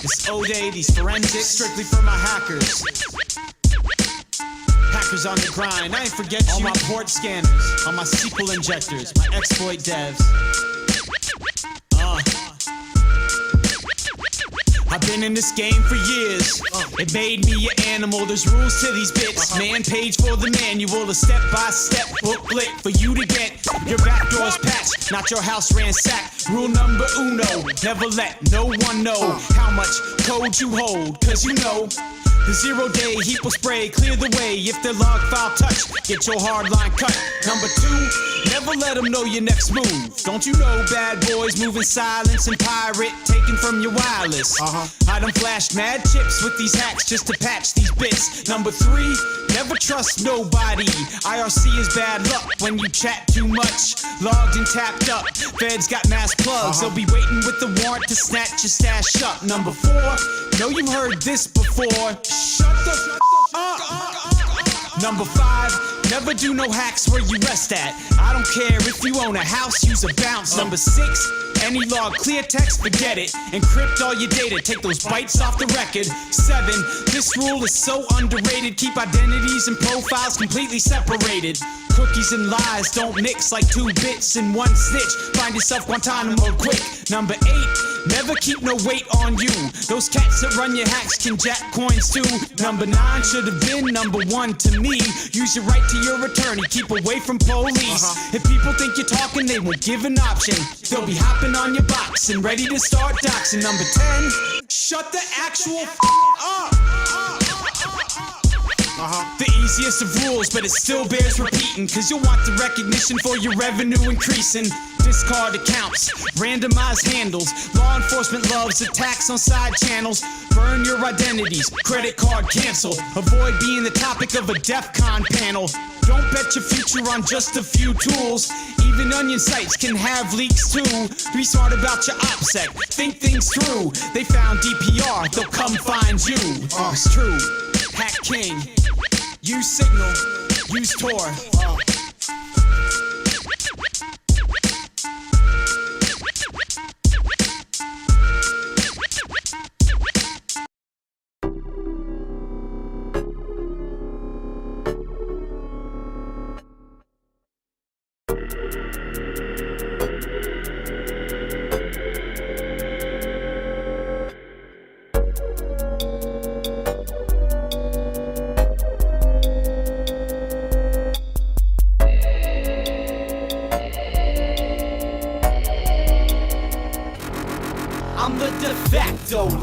This O-Day, these forensics, strictly for my hackers. Hackers on the grind, I ain't forget you. All my port scanners, all my SQL injectors, my exploit devs. I've been in this game for years. It made me an animal. There's rules to these bits. Man page for the manual, a step-by-step booklet for you to get your back doors patched, not your house ransacked. Rule number uno, never let no one know how much code you hold, cause you know the 0-day heap will spray, clear the way if their log file touch, get your hard line cut. Number 2, never let them know your next move. Don't you know bad boys move in silence and pirate, taken from your wireless. I done flashed mad chips with these hacks just to patch these bits. Number 3, never trust nobody. IRC is bad luck when you chat too much. Logged and tapped up, feds got mass plugs. They'll be waiting with the warrant to snatch your stash up. Number 4, know you've heard this before. Shut the up. Number 5, never do no hacks where you rest at. I don't care if you own a house, use a bounce. Number 6, any log, clear text, forget it. Encrypt all your data, take those bytes off the record. 7, this rule is so underrated. Keep identities and profiles completely separated. Cookies and lies don't mix like 2 bits and 1 snitch. Find yourself Guantanamo quick. Number 8, never keep no weight on you. Those cats that run your hacks can jack coins too. Number 9 should have been number 1 to me. Use your right to your attorney, keep away from police. If people think you're talking, they won't give an option. They'll be hopping on your box and ready to start doxing. Number 10, shut the actual up. The easiest of rules, but it still bears repeating, cause you'll want the recognition for your revenue increasing. Discard accounts, randomize handles. Law enforcement loves attacks on side channels. Burn your identities, credit card cancel. Avoid being the topic of a DEF CON panel. Don't bet your future on just a few tools. Even onion sites can have leaks too. Be smart about your OPSEC, think things through. They found DPR, they'll come find you. It's true, Hack King. Use Signal, use Tor.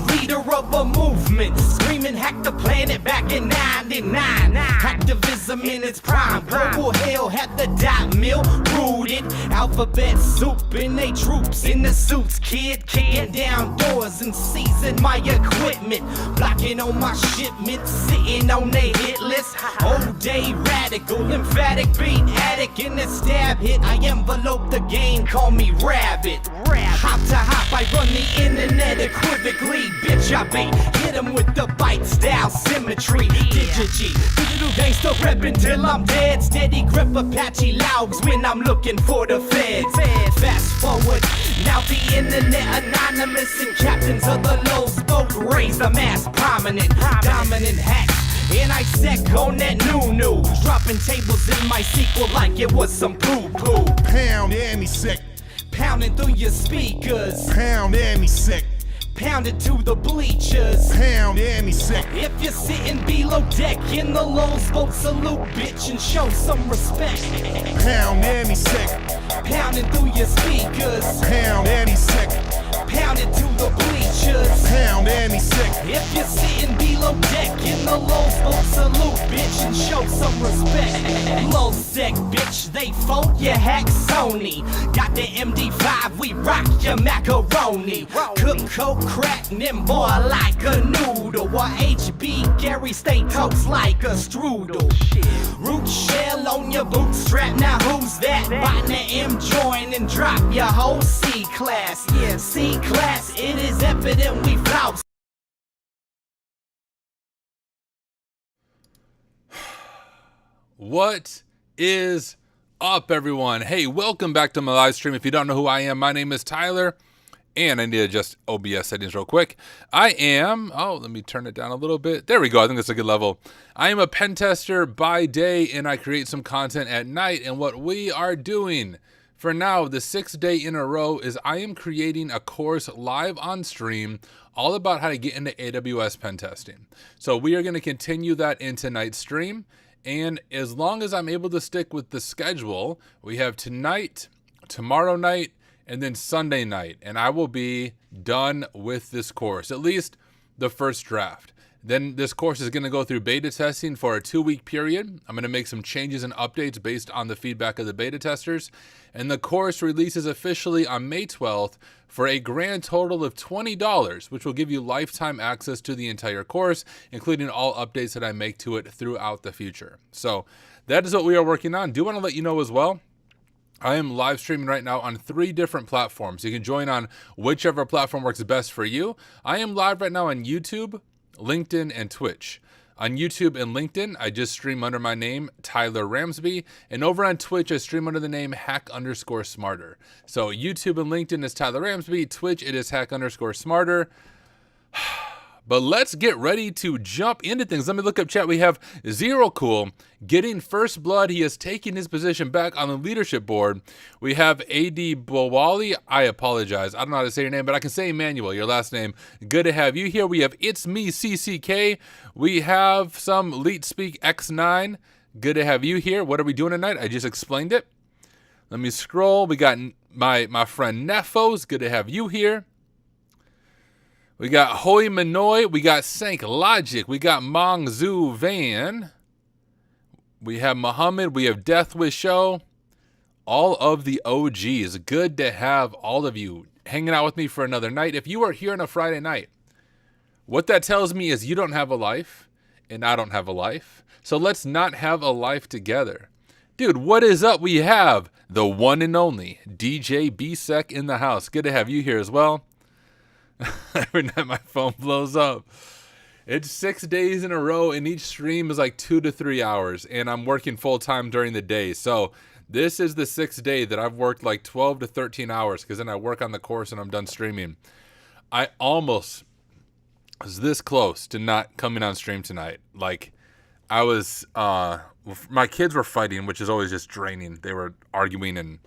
Leader of a movement, screaming hack the planet back in 99. Activism in its prime, global hell had the dot mill rooted. Alphabet soup in they troops in the suits, kid kicking down doors and seizing my equipment, blocking on my shipments, sitting on they hit list. Old day radical, emphatic beat addict in the stab hit. I envelope the game, call me Rabbit. Hop to hop, I run the internet equivocally. Bitch, I bait, hit him with the bite style symmetry. Digital gangster reppin' till I'm dead. Steady grip Apache logs when I'm looking for the feds. Fast forward, now the internet anonymous and captains of the lows boat raise the mass prominent, dominant hacks. And I sec on that new, dropping tables in my sequel like it was some poo-poo. Pound and me sick. Pounding through your speakers. Pound and me sick. Pounded to the bleachers. Pound and me sick. If you're sitting below deck in the lows boat, salute bitch and show some respect. Pound and me sick. Pounding through your speakers. Pound and me sick. Pounded to the bleachers. Pound and me sick. If you're sitting below deck in the lows boat, salute bitch and show some respect. Low sec bitch, they fold your hack Sony. Got the MD5, we rock your macaroni. Cook coke crack nimble like a noodle. Or HB Gary stay toast like a strudel. Root shell on your bootstrap, now who's that? Biting the M join and drop your whole C class. Yeah, C class, it is evident we flout. What is up, everyone? Hey, welcome back to my live stream. If you don't know who I am, my name is Tyler, And I need to adjust OBS settings real quick. I am, let me turn it down a little bit. There we go. I think that's a good level. I am a pen tester by day, and I create some content at night. And what we are doing for now, the 6th day in a row, is I am creating a course live on stream all about how to get into AWS pen testing. So we are going to continue that in tonight's stream. And as long as I'm able to stick with the schedule, we have tonight, tomorrow night, and then Sunday night, and I will be done with this course, at least the first draft. Then this course is going to go through beta testing for a 2-week period. I'm going to make some changes and updates based on the feedback of the beta testers. And the course releases officially on May 12th for a grand total of $20, which will give you lifetime access to the entire course, including all updates that I make to it throughout the future. So that is what we are working on. Do want to let you know as well, I am live streaming right now on 3 different platforms. You can join on whichever platform works best for you. I am live right now on YouTube, LinkedIn, and Twitch. On YouTube and LinkedIn, I just stream under my name, Tyler Ramsbey. And over on Twitch, I stream under the name hack_smarter. So YouTube and LinkedIn is Tyler Ramsbey. Twitch, it is hack_smarter. But let's get ready to jump into things. Let me look up chat. We have Zero Cool getting first blood. He has taken his position back on the leadership board. We have AD Bowali. I apologize. I don't know how to say your name, but I can say Emmanuel, your last name. Good to have you here. We have It's Me CCK. We have some Leet Speak X9. Good to have you here. What are we doing tonight? I just explained it. Let me scroll. We got my friend Nefos. Good to have you here. We got Hoi Manoy, we got Sank Logic, we got Mong Zhu Van, we have Muhammad, we have Death Wish Show, all of the OGs. Good to have all of you hanging out with me for another night. If you are here on a Friday night, what that tells me is you don't have a life, and I don't have a life. So let's not have a life together. Dude, what is up? We have the one and only DJ B-Sec in the house. Good to have you here as well. Every night my phone blows up. It's 6 days in a row, and each stream is like 2 to 3 hours, and I'm working full time during the day. So this is the 6th day that I've worked like 12 to 13 hours, because then I work on the course and I'm done streaming. I almost was this close to not coming on stream tonight. Like, I was, my kids were fighting, which is always just draining. They were arguing and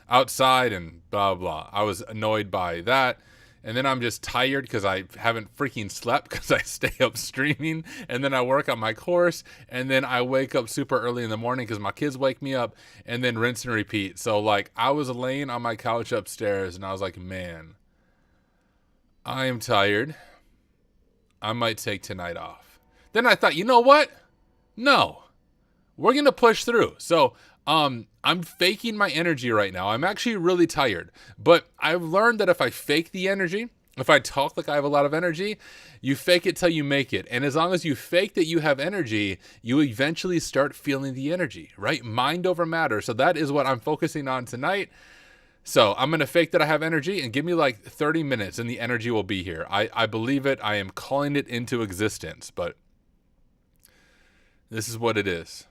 outside and blah, blah. I was annoyed by that. And then I'm just tired because I haven't freaking slept because I stay up streaming. And then I work on my course. And then I wake up super early in the morning because my kids wake me up. And then rinse and repeat. So, like, I was laying on my couch upstairs and I was like, man, I am tired. I might take tonight off. Then I thought, you know what? No, we're going to push through. So, I'm faking my energy right now. I'm actually really tired, but I've learned that if I fake the energy, if I talk like I have a lot of energy, you fake it till you make it. And as long as you fake that you have energy, you eventually start feeling the energy, right? Mind over matter. So that is what I'm focusing on tonight. So I'm going to fake that I have energy, and give me like 30 minutes and the energy will be here. I believe it. I am calling it into existence, but this is what it is.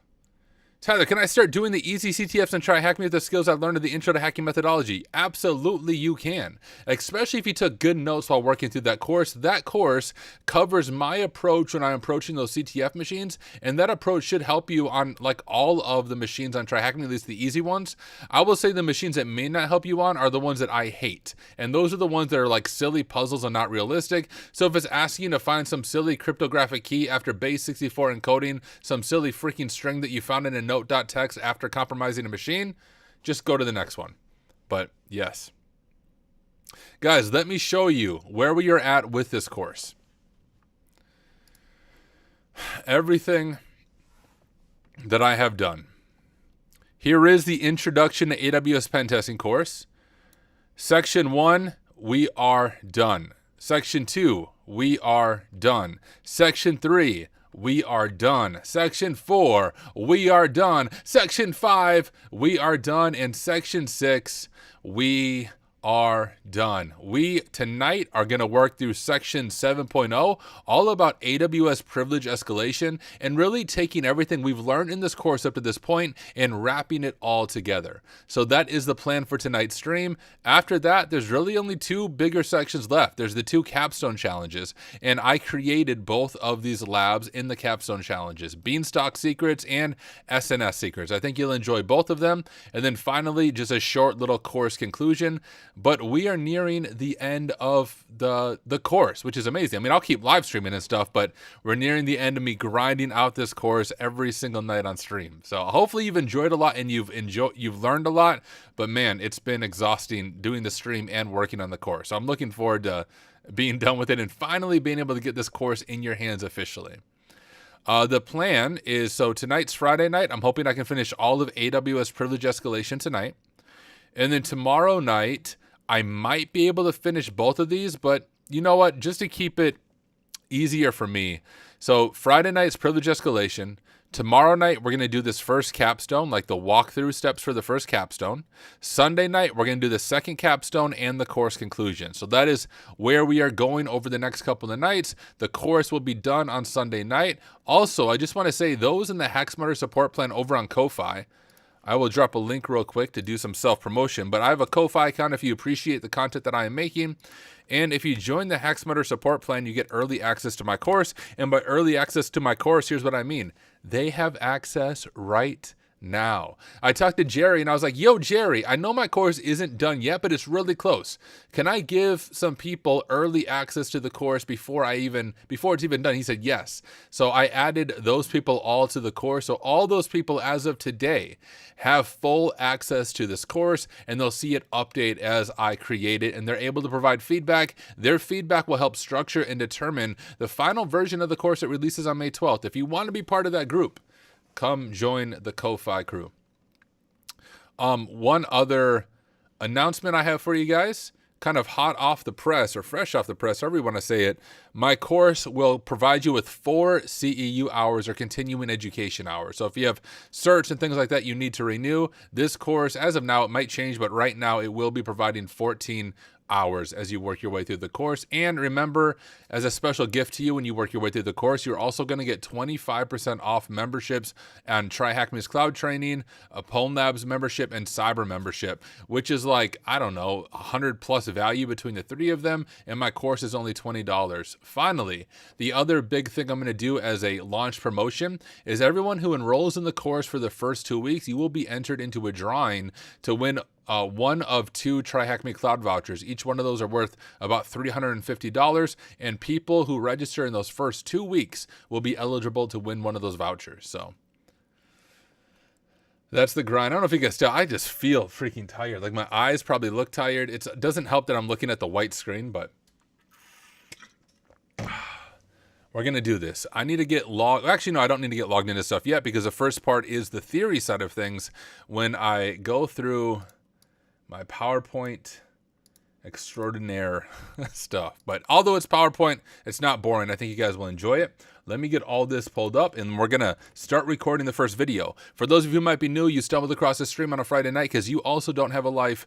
Tyler, can I start doing the easy CTFs and try hacking with the skills I learned in the intro to hacking methodology? Absolutely you can, especially if you took good notes while working through that course. That course covers my approach when I'm approaching those CTF machines, and that approach should help you on like all of the machines on Try Hacking, at least the easy ones. I will say the machines that may not help you on are the ones that I hate, and those are the ones that are like silly puzzles and not realistic. So if it's asking you to find some silly cryptographic key after base 64 encoding some silly freaking string that you found in a note.txt after compromising a machine, just go to the next one. But yes, guys, let me show you where we are at with this course. Everything that I have done. Here is the introduction to AWS pen testing course. Section 1, we are done. Section 2, we are done. Section 3, we are done. Section 4, we are done. Section 5, we are done. And Section 6, we are done. We tonight are going to work through section 7.0, all about AWS privilege escalation, and really taking everything we've learned in this course up to this point and wrapping it all together. So that is the plan for tonight's stream. After that, there's really only two bigger sections left. There's the two capstone challenges, and I created both of these labs in the capstone challenges, Beanstalk Secrets and SNS Secrets. I think you'll enjoy both of them. And then finally, just a short little course conclusion. But we are nearing the end of the course, which is amazing. I mean, I'll keep live streaming and stuff, but we're nearing the end of me grinding out this course every single night on stream. So hopefully you've enjoyed a lot and you've learned a lot. But man, it's been exhausting doing the stream and working on the course. So I'm looking forward to being done with it and finally being able to get this course in your hands officially. The plan is, so tonight's Friday night. I'm hoping I can finish all of AWS privilege escalation tonight. And then tomorrow night, I might be able to finish both of these, but you know what? Just to keep it easier for me. So Friday night's privilege escalation. Tomorrow night, we're going to do this first capstone, like the walkthrough steps for the first capstone. Sunday night, we're going to do the second capstone and the course conclusion. So that is where we are going over the next couple of nights. The course will be done on Sunday night. Also, I just want to say those in the HackSmarter support plan over on Ko-Fi, I will drop a link real quick to do some self-promotion, but I have a Ko-Fi account if you appreciate the content that I am making. And if you join the HackSmarter support plan, you get early access to my course. And by early access to my course, here's what I mean. They have access right now. I talked to Jerry and I was like, yo, Jerry, I know my course isn't done yet, but it's really close. Can I give some people early access to the course before it's even done? He said, yes. So I added those people all to the course. So all those people as of today have full access to this course and they'll see it update as I create it and they're able to provide feedback. Their feedback will help structure and determine the final version of the course that releases on May 12th. If you want to be part of that group, come join the Ko-Fi crew. One other announcement I have for you guys, kind of hot off the press or fresh off the press, however you want to say it. My course will provide you with 4 CEU hours or continuing education hours. So if you have certs and things like that you need to renew, this course, as of now, it might change, but right now it will be providing 14 hours as you work your way through the course. And remember, as a special gift to you when you work your way through the course, you're also going to get 25% off memberships and Try Hack Me's Cloud Training, a Pwn Labs membership, and Cyber membership, which is like, I don't know, 100 plus value between the 3 of them. And my course is only $20. Finally, the other big thing I'm going to do as a launch promotion is everyone who enrolls in the course for the first 2 weeks, you will be entered into a drawing to win one of 2 Try Hack Me Cloud vouchers. Each one of those are worth about $350, and people who register in those first 2 weeks will be eligible to win one of those vouchers. So that's the grind. I don't know if you guys tell, I just feel freaking tired. Like my eyes probably look tired. It doesn't help that I'm looking at the white screen, but we're going to do this. I need to get logged. Actually, no, I don't need to get logged into stuff yet because the first part is the theory side of things. When I go through my PowerPoint extraordinaire stuff. But although it's PowerPoint, it's not boring. I think you guys will enjoy it. Let me get all this pulled up and we're going to start recording the first video. For those of you who might be new, you stumbled across this stream on a Friday night because you also don't have a life.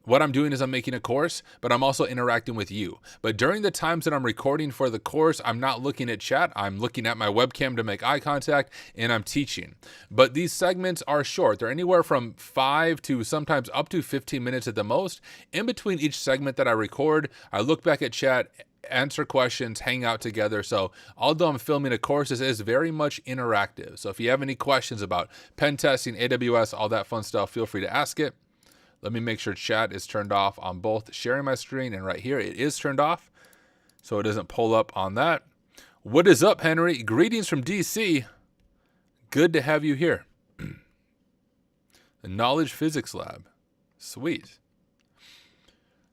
What I'm doing is I'm making a course, but I'm also interacting with you. But during the times that I'm recording for the course, I'm not looking at chat. I'm looking at my webcam to make eye contact, and I'm teaching. But these segments are short. They're anywhere from 5 to sometimes up to 15 minutes at the most. In between each segment that I record, I look back at chat, answer questions, hang out together. So although I'm filming a course, this is very much interactive. So if you have any questions about pen testing, AWS, all that fun stuff, feel free to ask it. Let me make sure chat is turned off on both sharing my screen and right here. It is turned off, so it doesn't pull up on that. What is up, Henry? Greetings from DC. Good to have you here. The Knowledge Physics Lab. Sweet.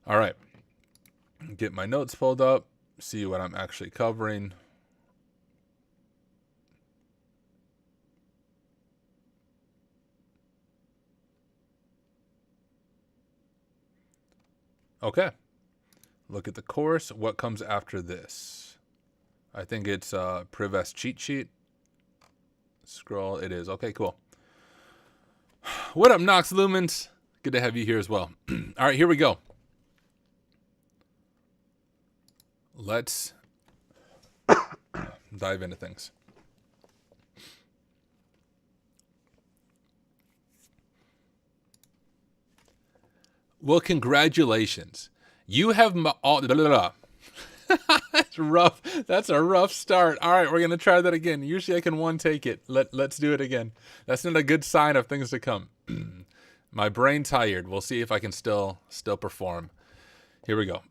All right. Get my notes pulled up. See what I'm actually covering. Okay, look at the course. What comes after this? I think it's Privest cheat sheet. Scroll, it is. Okay, cool. What up, Nox Lumens? Good to have you here as well. All right, here we go. let's dive into things. Well, congratulations. You have That's rough. That's a rough start. All right, we're going to try that again. Usually I can one take it. Let's do it again. That's not a good sign of things to come. My brain tired. We'll see if I can still perform. Here we go.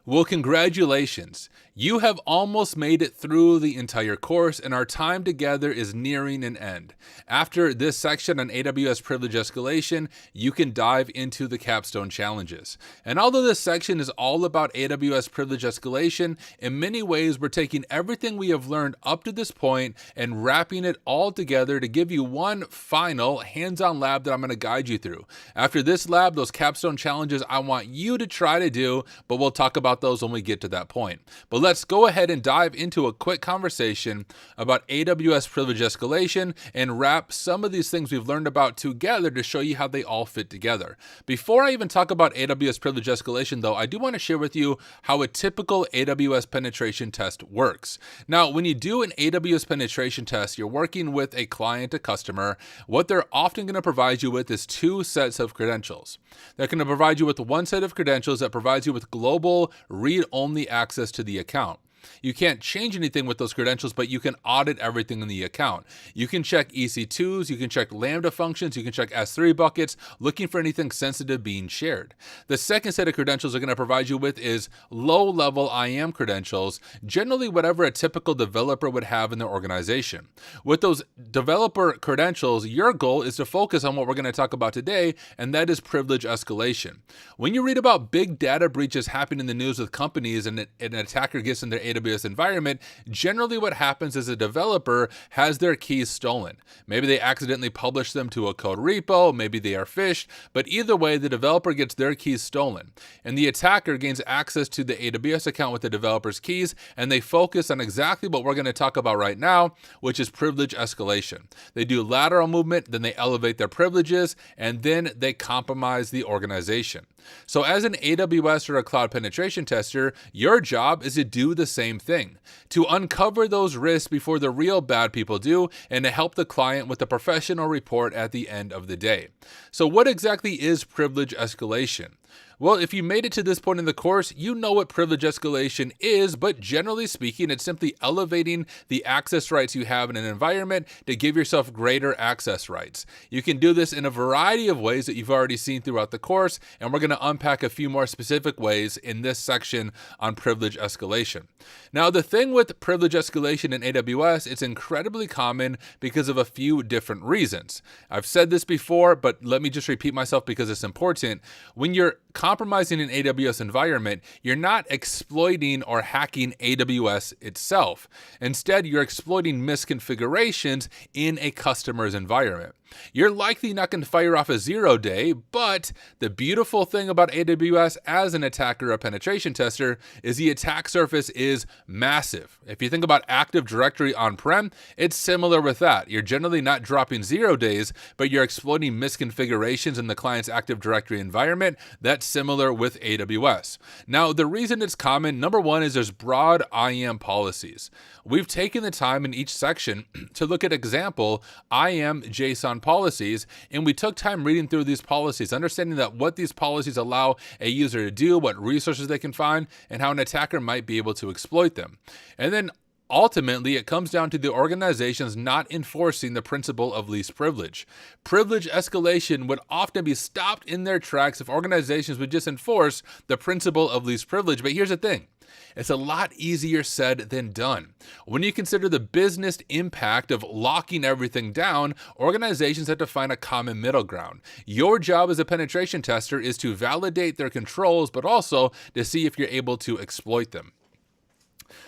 Well, congratulations. You have almost made it through the entire course, and our time together is nearing an end. After this section on AWS privilege escalation, you can dive into the capstone challenges. And although this section is all about AWS privilege escalation, in many ways we're taking everything we have learned up to this point and wrapping it all together to give you one final hands-on lab that I'm going to guide you through. After this lab, those capstone challenges I want you to try to do, but we'll talk about those when we get to that point. But let's go ahead and dive into a quick conversation about AWS privilege escalation and wrap some of these things we've learned about together to show you how they all fit together. Before I even talk about AWS privilege escalation, though, I do want to share with you how a typical AWS penetration test works. Now, when you do an AWS penetration test, you're working with a client, a customer. What they're often going to provide you with is two sets of credentials. They're going to provide you with one set of credentials that provides you with global read-only access to the account. You can't change anything with those credentials, but you can audit everything in the account. You can check EC2s, you can check Lambda functions, you can check S3 buckets, looking for anything sensitive being shared. The second set of credentials they're going to provide you with is low-level IAM credentials, generally whatever a typical developer would have in their organization. With those developer credentials, your goal is to focus on what we're going to talk about today, and that is privilege escalation. When you read about big data breaches happening in the news with companies and an attacker gets in their AWS environment, generally what happens is a developer has their keys stolen. Maybe they accidentally publish them to a code repo, maybe they are phished, but either way, the developer gets their keys stolen. And the attacker gains access to the AWS account with the developer's keys, and they focus on exactly what we're going to talk about right now, which is privilege escalation. They do lateral movement, then they elevate their privileges, and then they compromise the organization. So as an AWS or a cloud penetration tester, your job is to do the same thing, to uncover those risks before the real bad people do, and to help the client with a professional report at the end of the day. So what exactly is privilege escalation? Well, if you made it to this point in the course, you know what privilege escalation is, but generally speaking, it's simply elevating the access rights you have in an environment to give yourself greater access rights. You can do this in a variety of ways that you've already seen throughout the course, and we're going to unpack a few more specific ways in this section on privilege escalation. Now, the thing with privilege escalation in AWS, it's incredibly common because of a few different reasons. I've said this before, but let me just repeat myself because it's important. When you're compromising an AWS environment, you're not exploiting or hacking AWS itself. Instead, you're exploiting misconfigurations in a customer's environment. You're likely not going to fire off a 0-day, but the beautiful thing about AWS as an attacker or penetration tester is the attack surface is massive. If you think about Active Directory on-prem, it's similar with that. You're generally not dropping 0 days, but you're exploiting misconfigurations in the client's Active Directory environment. That's similar with AWS. Now, the reason it's common, number one, is there's broad IAM policies. We've taken the time in each section to look at example IAM JSON policies, and we took time reading through these policies, understanding that what these policies allow a user to do, what resources they can find, and how an attacker might be able to exploit them. And then ultimately, it comes down to the organizations not enforcing the principle of least privilege. Privilege escalation would often be stopped in their tracks if organizations would just enforce the principle of least privilege. But here's the thing. It's a lot easier said than done. When you consider the business impact of locking everything down, organizations have to find a common middle ground. Your job as a penetration tester is to validate their controls, but also to see if you're able to exploit them.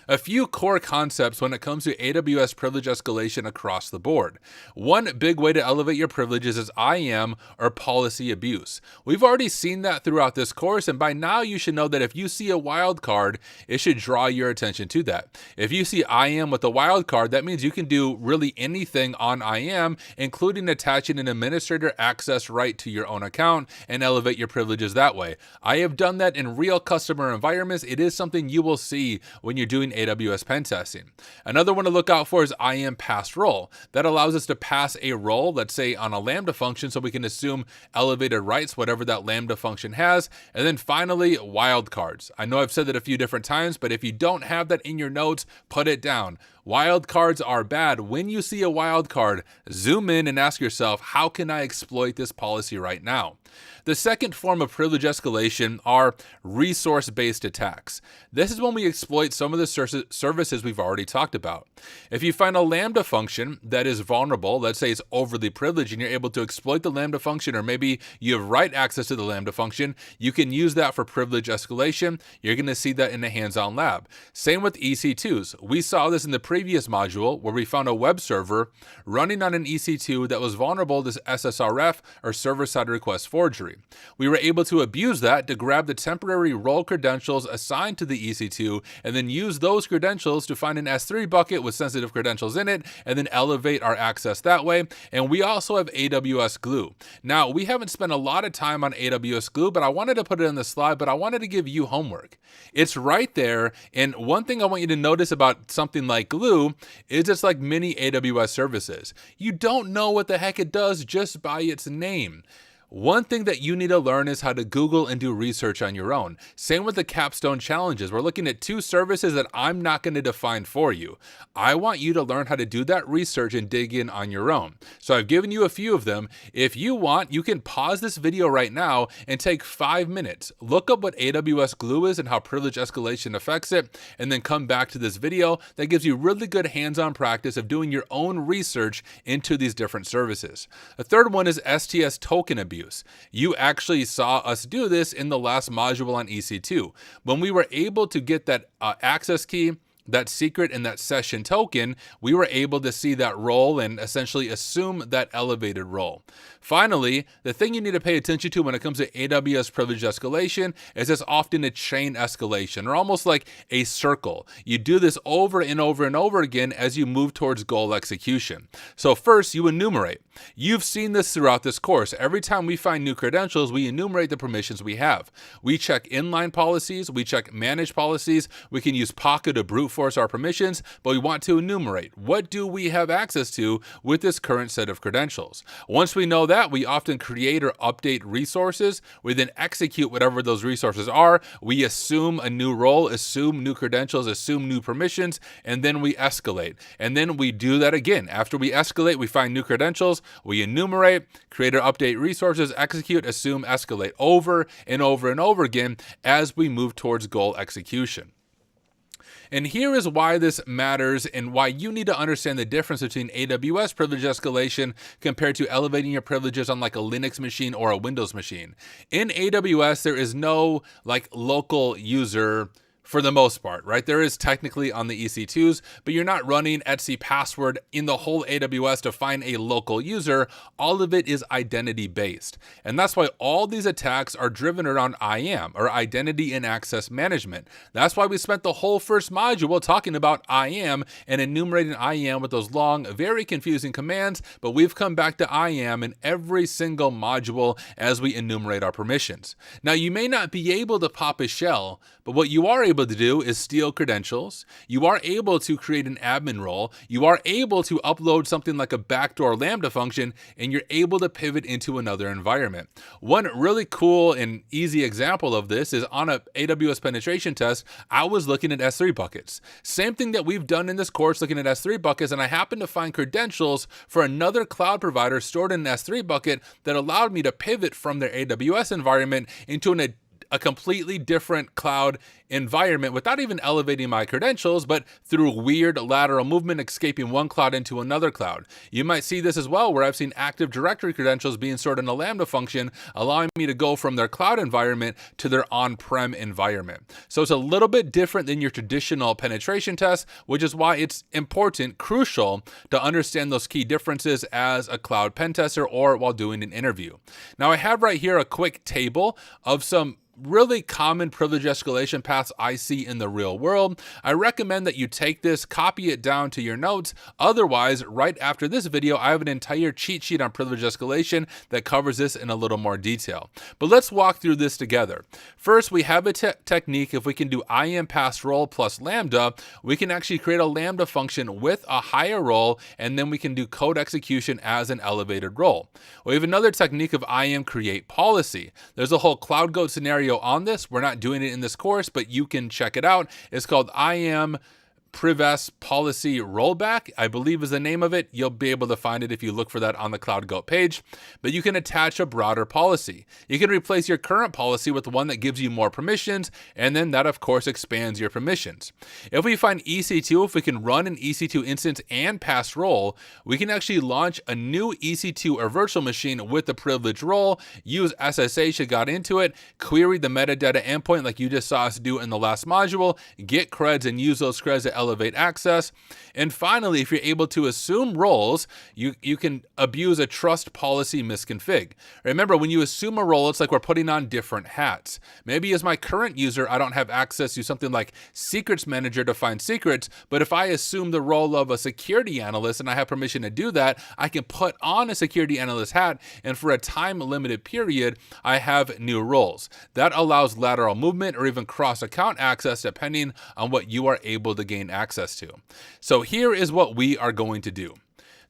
A few core concepts when it comes to AWS privilege escalation across the board. One big way to elevate your privileges is IAM or policy abuse. We've already seen that throughout this course, and by now you should know that if you see a wildcard, it should draw your attention to that. If you see IAM with a wildcard, that means you can do really anything on IAM, including attaching an administrator access right to your own account and elevate your privileges that way. I have done that in real customer environments. It is something you will see when you're doing AWS pen testing. Another one to look out for is IAM pass role. That allows us to pass a role, let's say on a Lambda function, so we can assume elevated rights, whatever that Lambda function has. And then finally, wildcards. I know I've said that a few different times, but if you don't have that in your notes, put it down. Wildcards are bad. When you see a wildcard, zoom in and ask yourself, how can I exploit this policy right now? The second form of privilege escalation are resource-based attacks. This is when we exploit some of the services we've already talked about. If you find a Lambda function that is vulnerable, let's say it's overly privileged and you're able to exploit the Lambda function, or maybe you have write access to the Lambda function, you can use that for privilege escalation. You're going to see that in a hands-on lab. Same with EC2s. We saw this in the previous module where we found a web server running on an EC2 that was vulnerable to SSRF or server-side request forgery. We were able to abuse that to grab the temporary role credentials assigned to the EC2 and then use those credentials to find an S3 bucket with sensitive credentials in it and then elevate our access that way. And we also have AWS Glue. Now, we haven't spent a lot of time on AWS Glue, but I wanted to put it in the slide, but I wanted to give you homework. It's right there. And one thing I want you to notice about something like Glue is it's like mini AWS services. You don't know what the heck it does just by its name. One thing that you need to learn is how to Google and do research on your own. Same with the capstone challenges. We're looking at 2 services that I'm not going to define for you. I want you to learn how to do that research and dig in on your own. So I've given you a few of them. If you want, you can pause this video right now and take 5 minutes. Look up what AWS Glue is and how privilege escalation affects it, and then come back to this video. That gives you really good hands-on practice of doing your own research into these different services. The third one is STS token abuse. You actually saw us do this in the last module on EC2. When we were able to get that access key, that secret, and that session token, we were able to see that role and essentially assume that elevated role. Finally, the thing you need to pay attention to when it comes to AWS privilege escalation is it's often a chain escalation, or almost like a circle. You do this over and over and over again as you move towards goal execution. So first, you enumerate. You've seen this throughout this course. Every time we find new credentials, we enumerate the permissions we have. We check inline policies, we check manage policies, we can use Pocket to brute force our permissions, but we want to enumerate. What do we have access to with this current set of credentials? Once we know that, we often create or update resources. We then execute whatever those resources are. We assume a new role, assume new credentials, assume new permissions, and then we escalate. And then we do that again. After we escalate, we find new credentials, we enumerate, create or update resources, execute, assume, escalate over and over and over again as we move towards goal execution. And here is why this matters and why you need to understand the difference between AWS privilege escalation compared to elevating your privileges on like a Linux machine or a Windows machine. In AWS, there is no like local user for the most part, right? There is technically on the EC2s, but you're not running etc password in the whole AWS to find a local user. All of it is identity based. And that's why all these attacks are driven around IAM, or identity and access management. That's why we spent the whole first module talking about IAM and enumerating IAM with those long, very confusing commands, but we've come back to IAM in every single module as we enumerate our permissions. Now, you may not be able to pop a shell, but what you are able to do is steal credentials. You are able to create an admin role. You are able to upload something like a backdoor Lambda function, and you're able to pivot into another environment. One really cool and easy example of this is on an AWS penetration test, I was looking at S3 buckets. Same thing that we've done in this course, looking at S3 buckets, and I happened to find credentials for another cloud provider stored in an S3 bucket that allowed me to pivot from their AWS environment into an a completely different cloud environment without even elevating my credentials, but through weird lateral movement, escaping one cloud into another cloud. You might see this as well, where I've seen Active Directory credentials being stored in a Lambda function, allowing me to go from their cloud environment to their on-prem environment. So it's a little bit different than your traditional penetration test, which is why it's important, crucial, to understand those key differences as a cloud pen tester or while doing an interview. Now I have right here a quick table of some really common privilege escalation paths I see in the real world. I recommend that you take this, copy it down to your notes. Otherwise, right after this video, I have an entire cheat sheet on privilege escalation that covers this in a little more detail. But let's walk through this together. First, we have a technique. If we can do IAM pass role plus Lambda, we can actually create a Lambda function with a higher role, and then we can do code execution as an elevated role. We have another technique of IAM create policy. There's a whole Cloud Goat scenario on this. We're not doing it in this course, but you can check it out. It's called IAM Prives Policy Rollback, I believe is the name of it. You'll be able to find it if you look for that on the Cloud Goat page. But you can attach a broader policy. You can replace your current policy with one that gives you more permissions, and then that of course expands your permissions. If we find EC2, if we can run an EC2 instance and pass role, we can actually launch a new EC2 or virtual machine with the privilege role, use SSH that got into it, query the metadata endpoint like you just saw us do in the last module, get creds and use those creds to elevate access. And finally, if you're able to assume roles, you can abuse a trust policy misconfig. Remember, when you assume a role, it's like we're putting on different hats. Maybe as my current user, I don't have access to something like Secrets Manager to find secrets, but if I assume the role of a security analyst and I have permission to do that, I can put on a security analyst hat, and for a time-limited period, I have new roles. That allows lateral movement or even cross-account access depending on what you are able to gain access to. So here is what we are going to do.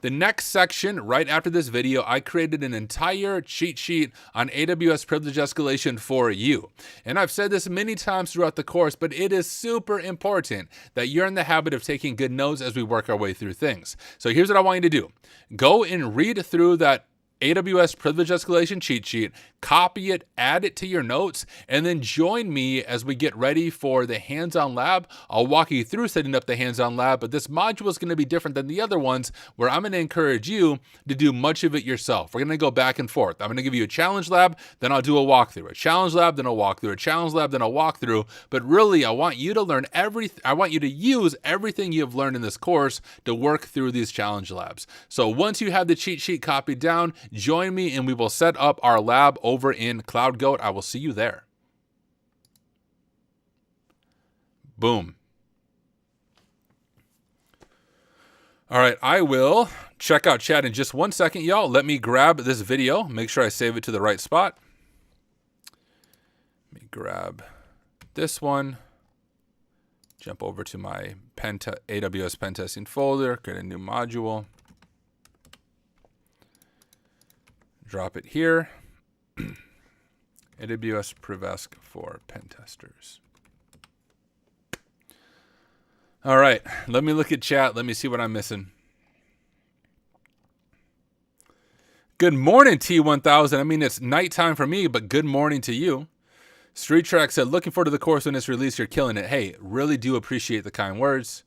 The next section, right after this video, I created an entire cheat sheet on AWS privilege escalation for you. And I've said this many times throughout the course, but it is super important that you're in the habit of taking good notes as we work our way through things. So here's what I want you to do. Go and read through that AWS privilege escalation cheat sheet, copy it, add it to your notes, and then join me as we get ready for the hands-on lab. I'll walk you through setting up the hands-on lab, but this module is going to be different than the other ones where I'm going to encourage you to do much of it yourself. We're going to go back and forth. I'm going to give you a challenge lab, then I'll do a walkthrough. A challenge lab, then a walkthrough. A challenge lab, then a walkthrough. But really, I want you to learn I want you to use everything you've learned in this course to work through these challenge labs. So once you have the cheat sheet copied down, join me and we will set up our lab over in Cloud Goat. I will see you there. Boom. All right, I will check out chat in just 1 second, y'all. Let me grab this video, make sure I save it to the right spot. Let me grab this one, jump over to my AWS pen testing folder, create a new module. Drop it here. AWS Privesk for pen testers. All right, let me look at chat. Let me see what I'm missing. Good morning, T1000. I mean, it's nighttime for me, but good morning to you. Street Track said, looking forward to the course when it's released. You're killing it. Hey, really do appreciate the kind words.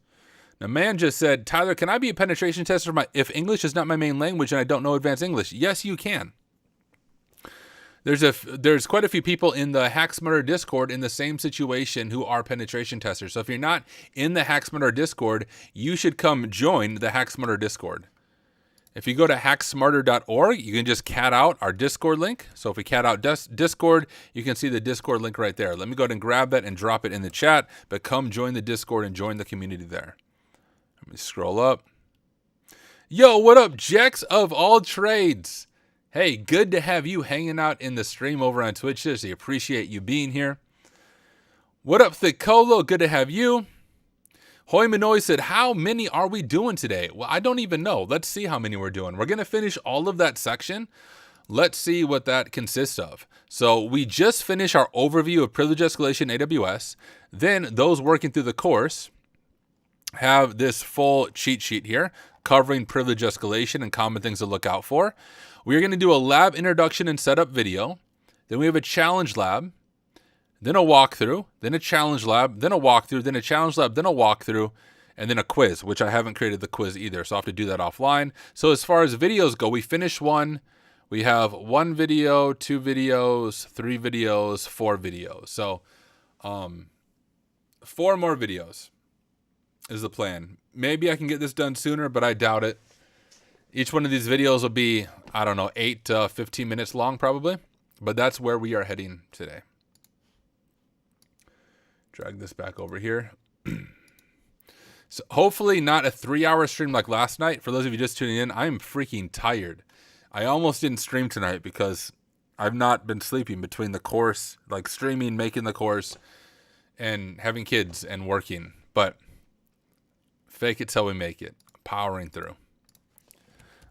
Now, man just said, Tyler, can I be a penetration tester if English is not my main language and I don't know advanced English? Yes, you can. There's quite a few people in the HackSmarter Discord in the same situation who are penetration testers. So if you're not in the HackSmarter Discord, you should come join the HackSmarter Discord. If you go to hacksmarter.org, you can just cat out our Discord link. So if we cat out Discord, you can see the Discord link right there. Let me go ahead and grab that and drop it in the chat, but come join the Discord and join the community there. Let me scroll up. Yo, what up, Jex of all trades? Hey, good to have you hanging out in the stream over on Twitch. I appreciate you being here. What up, Thicolo? Good to have you. Hoy Manoy said, how many are we doing today? Well, I don't even know. Let's see how many we're doing. We're going to finish all of that section. Let's see what that consists of. So we just finished our overview of privilege escalation AWS. Then those working through the course have this full cheat sheet here covering privilege escalation and common things to look out for. We're going to do a lab introduction and setup video. Then we have a challenge lab. then a walkthrough, then a challenge lab, then a walkthrough, then a challenge lab, then a walkthrough, and then a quiz, which I haven't created the quiz either, so I'll have to do that offline. So as far as videos go, we finished one. We have 1 video, 2 videos, 3 videos, 4 videos. So 4 more videos is the plan. Maybe I can get this done sooner, but I doubt it. Each one of these videos will be, I don't know, 8 to 15 minutes long probably. But that's where we are heading today. Drag this back over here. So hopefully not a 3-hour stream like last night. For those of you just tuning in, I'm freaking tired. I almost didn't stream tonight because I've not been sleeping between the course, like streaming, making the course, and having kids and working. But fake it till we make it. Powering through.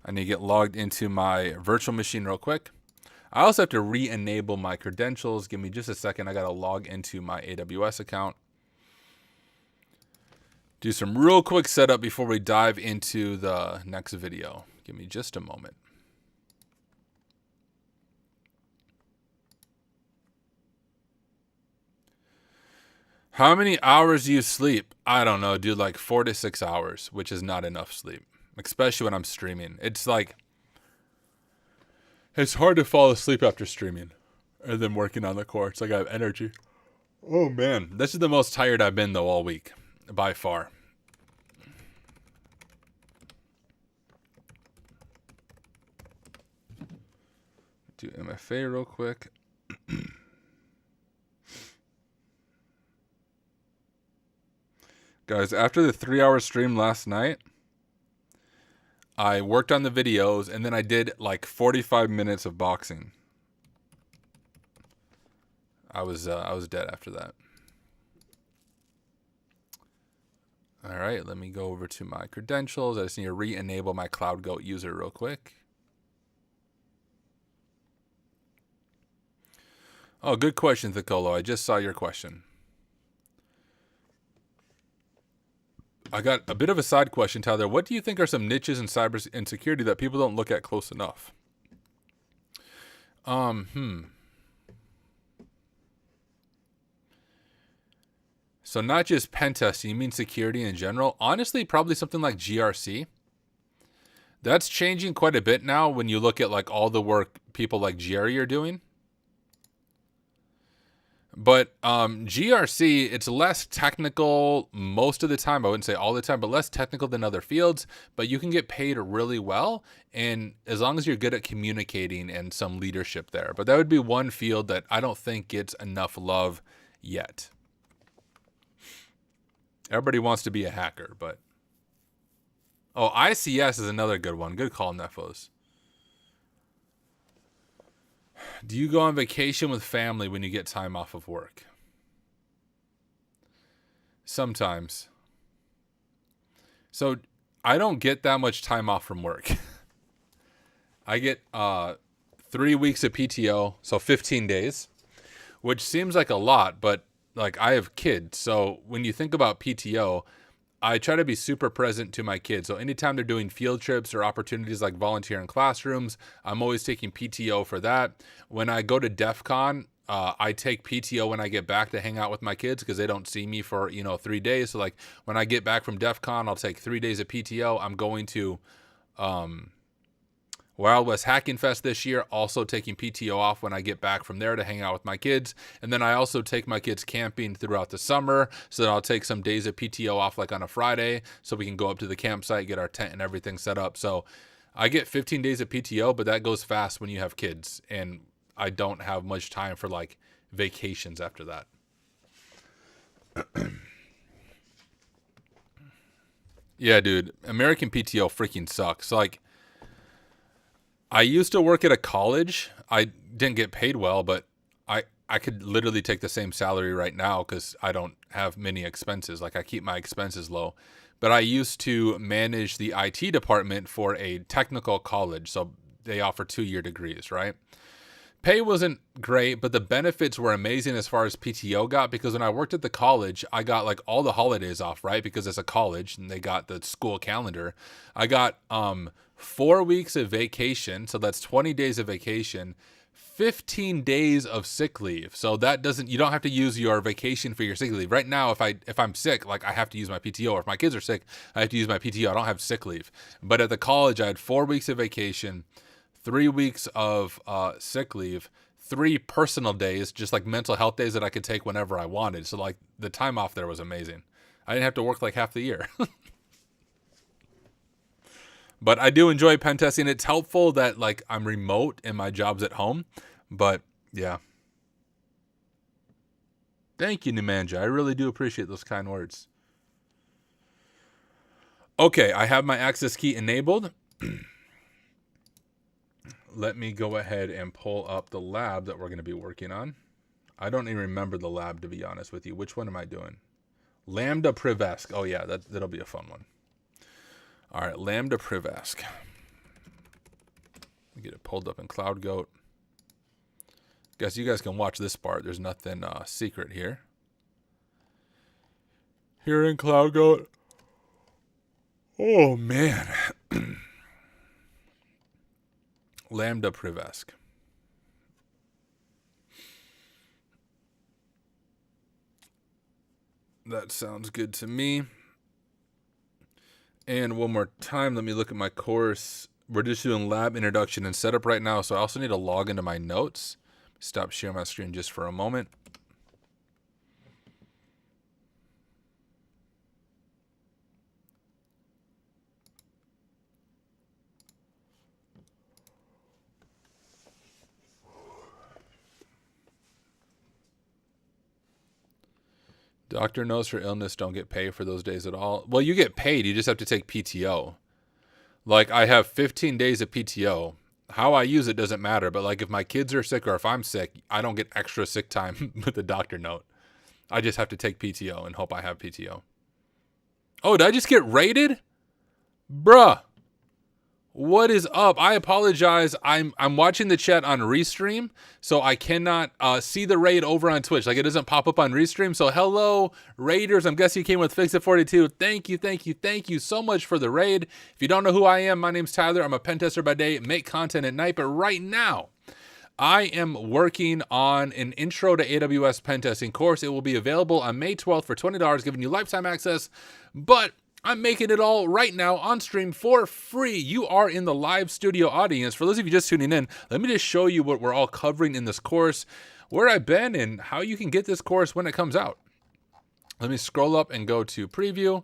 I need to get logged into my virtual machine real quick. I also have to re-enable my credentials. Give me just a second. I got to log into my AWS account. Do some real quick setup before we dive into the next video. Give me just a moment. How many hours do you sleep? I don't know, dude, like 4 to 6 hours, which is not enough sleep, especially when I'm streaming. It's like, it's hard to fall asleep after streaming and then working on the course. Like I have energy. Oh man, this is the most tired I've been though all week, by far. Do MFA real quick. Guys, after the 3-hour stream last night, I worked on the videos and then I did like 45 minutes of boxing. I was dead after that. All right, let me go over to my credentials. I just need to re-enable my CloudGoat user real quick. Oh, good question, Thicolo. I just saw your question. I got a bit of a side question, Tyler. What do you think are some niches in cyber and security that people don't look at close enough? So not just pen testing, you mean security in general? Honestly, probably something like GRC. That's changing quite a bit now when you look at like all the work people like Jerry are doing. But GRC, it's less technical most of the time. I wouldn't say all the time, but less technical than other fields. But you can get paid really well, and as long as you're good at communicating and some leadership there. But that would be one field that I don't think gets enough love yet. Everybody wants to be a hacker, but... Oh, ICS is another good one. Good call, Nefos. Do you go on vacation with family when you get time off of work? Sometimes. So I don't get that much time off from work. I get 3 weeks of PTO, so 15 days, which seems like a lot, but like I have kids. So when you think about PTO, I try to be super present to my kids. So anytime they're doing field trips or opportunities like volunteer in classrooms, I'm always taking PTO for that. When I go to DEF CON, I take PTO when I get back to hang out with my kids because they don't see me for, 3 days. So like when I get back from DEF CON, I'll take 3 days of PTO. I'm going to Wild West Hacking Fest this year, also taking PTO off when I get back from there to hang out with my kids. And then I also take my kids camping throughout the summer, so that I'll take some days of PTO off like on a Friday so we can go up to the campsite, get our tent and everything set up. So I get 15 days of PTO, but that goes fast when you have kids, and I don't have much time for like vacations after that. Yeah, dude, American PTO freaking sucks. Like, I used to work at a college. I didn't get paid well, but I could literally take the same salary right now because I don't have many expenses. Like I keep my expenses low. But I used to manage the IT department for a technical college. So they offer 2-year degrees, right? Pay wasn't great, but the benefits were amazing as far as PTO got, because when I worked at the college, I got like all the holidays off, right? Because it's a college and they got the school calendar. I got 4 weeks of vacation, so that's 20 days of vacation, 15 days of sick leave. So that doesn't, you don't have to use your vacation for your sick leave. Right now, if I'm sick, like I have to use my PTO, or if my kids are sick, I have to use my PTO. I don't have sick leave. But at the college, I had 4 weeks of vacation, 3 weeks of sick leave, 3 personal days, just like mental health days that I could take whenever I wanted. So like the time off there was amazing. I didn't have to work like half the year. But I do enjoy pen testing. It's helpful that like I'm remote and my job's at home. But yeah. Thank you, Nemanja. I really do appreciate those kind words. Okay, I have my access key enabled. Let me go ahead and pull up the lab that we're going to be working on. I don't even remember the lab, to be honest with you. Which one am I doing? Lambda Privask. Oh yeah, that'll be a fun one. All right, Lambda Privask. Get it pulled up in CloudGoat. Guess you guys can watch this part. There's nothing secret here. Here in CloudGoat. Oh man. Lambda Privask. That sounds good to me. And one more time, let me look at my course. We're just doing lab introduction and setup right now, so I also need to log into my notes. Stop sharing my screen just for a moment. Doctor notes for illness don't get paid for those days at all. Well, you get paid. You just have to take PTO. Like, I have 15 days of PTO. How I use it doesn't matter. But, like, if my kids are sick or if I'm sick, I don't get extra sick time with the doctor note. I just have to take PTO and hope I have PTO. Oh, did I just get raided? Bruh. What is up? I apologize. I'm watching the chat on Restream, so I cannot see the raid over on Twitch. Like, it doesn't pop up on Restream. So hello, raiders. I'm guessing you came with Fixit42. Thank you so much for the raid. If you don't know who I am, my name's Tyler. I'm a pen tester by day, make content at night. But right now, I am working on an intro to AWS pen testing course. It will be available on May 12th for $20, giving you lifetime access. But I'm making it all right now on stream for free. You are in the live studio audience. For those of you just tuning in, let me just show you what we're all covering in this course, where I've been, and how you can get this course when it comes out. Let me scroll up and go to preview.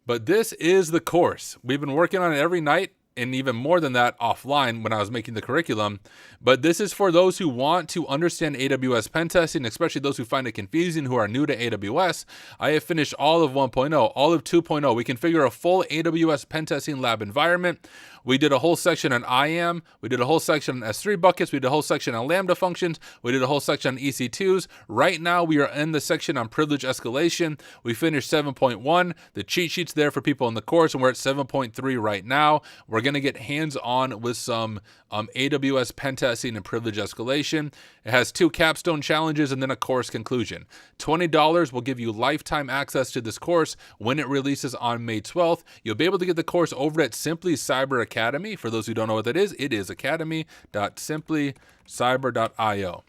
But this is the course. We've been working on it every night, and even more than that offline when I was making the curriculum. But this is for those who want to understand AWS pen testing, especially those who find it confusing, who are new to AWS. I have finished all of 1.0, all of 2.0. We configure a full AWS pen testing lab environment. We did a whole section on IAM. We did a whole section on S3 buckets. We did a whole section on Lambda functions. We did a whole section on EC2s. Right now, we are in the section on privilege escalation. We finished 7.1. The cheat sheet's there for people in the course, and we're at 7.3 right now. We're going to get hands-on with some AWS pen testing and privilege escalation. It has 2 capstone challenges and then a course conclusion. $20 will give you lifetime access to this course when it releases on May 12th. You'll be able to get the course over at Simply Cyber Academy. For those who don't know what that is, it is academy.simplycyber.io.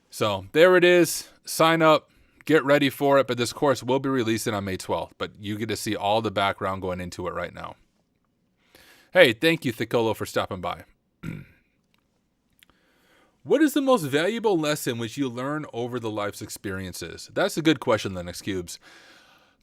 So there it is. Sign up. Get ready for it. But this course will be releasing on May 12th. But you get to see all the background going into it right now. Hey, thank you, Thicolo, for stopping by. What is the most valuable lesson which you learn over the life's experiences? That's a good question, Linux Cubes.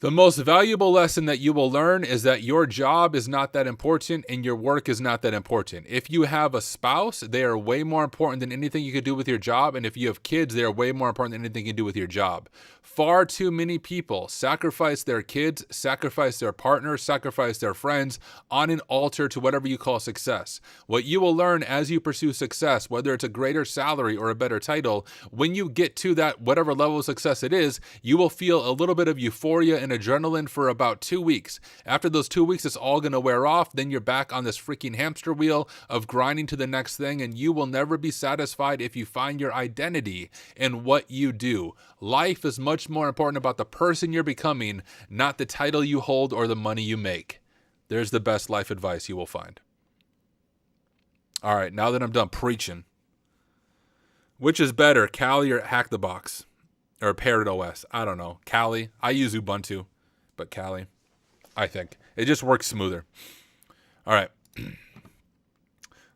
The most valuable lesson that you will learn is that your job is not that important and your work is not that important. If you have a spouse, they are way more important than anything you could do with your job. And if you have kids, they are way more important than anything you can do with your job. Far too many people sacrifice their kids, sacrifice their partners, sacrifice their friends on an altar to whatever you call success. What you will learn as you pursue success, whether it's a greater salary or a better title, when you get to that whatever level of success it is, you will feel a little bit of euphoria and adrenaline for about 2 weeks. After those 2 weeks, it's all going to wear off. Then you're back on this freaking hamster wheel of grinding to the next thing, and you will never be satisfied if you find your identity in what you do. Life is much more important about the person you're becoming, not the title you hold or the money you make. There's the best life advice you will find. All right, now that I'm done preaching, Which is better, Kali or Hack the Box? Or Parrot OS? I don't know. Kali. I use Ubuntu, but Kali, I think. It just works smoother. All right.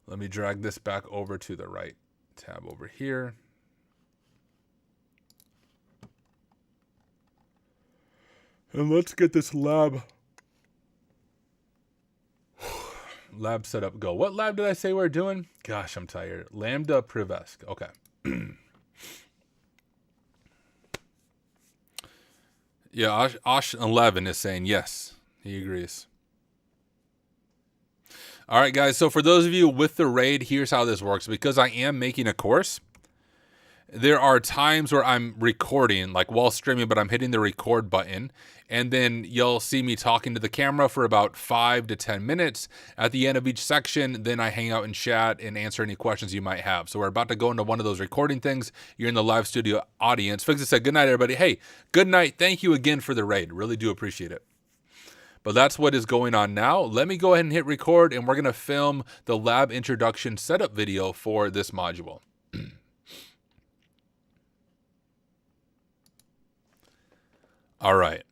Let me drag this back over to the right tab over here. And let's get this lab set up, go. What lab did I say we're doing? Gosh, I'm tired. Lambda Privesc. Okay. Yeah, Osh11 is saying yes. He agrees. All right, guys. So for those of you with the raid, here's how this works. Because I am making a course, there are times where I'm recording, like while streaming, but I'm hitting the record button. And then you'll see me talking to the camera for about 5 to 10 minutes. At the end of each section, then I hang out and chat and answer any questions you might have. So we're about to go into one of those recording things. You're in the live studio audience. Fixit said, good night, everybody. Hey, good night. Thank you again for the raid. Really do appreciate it. But that's what is going on now. Let me go ahead and hit record, and we're going to film the lab introduction setup video for this module. All right.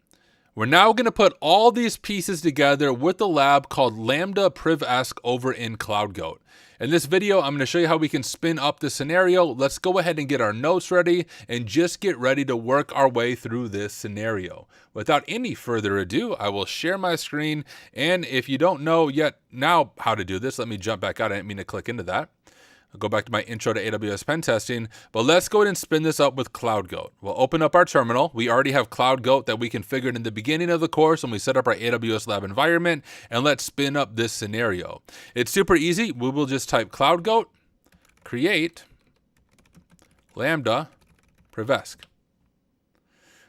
We're now going to put all these pieces together with the lab called Lambda Privesc over in CloudGoat. In this video, I'm going to show you how we can spin up the scenario. Let's go ahead and get our notes ready and just get ready to work our way through this scenario. Without any further ado, I will share my screen. And if you don't know yet now how to do this, let me jump back out. I didn't mean to click into that. I'll go back to my intro to AWS pen testing, but let's go ahead and spin this up with CloudGoat. We'll open up our terminal. We already have CloudGoat that we configured in the beginning of the course when we set up our AWS lab environment, and let's spin up this scenario. It's super easy. We will just type CloudGoat, create Lambda Privesc.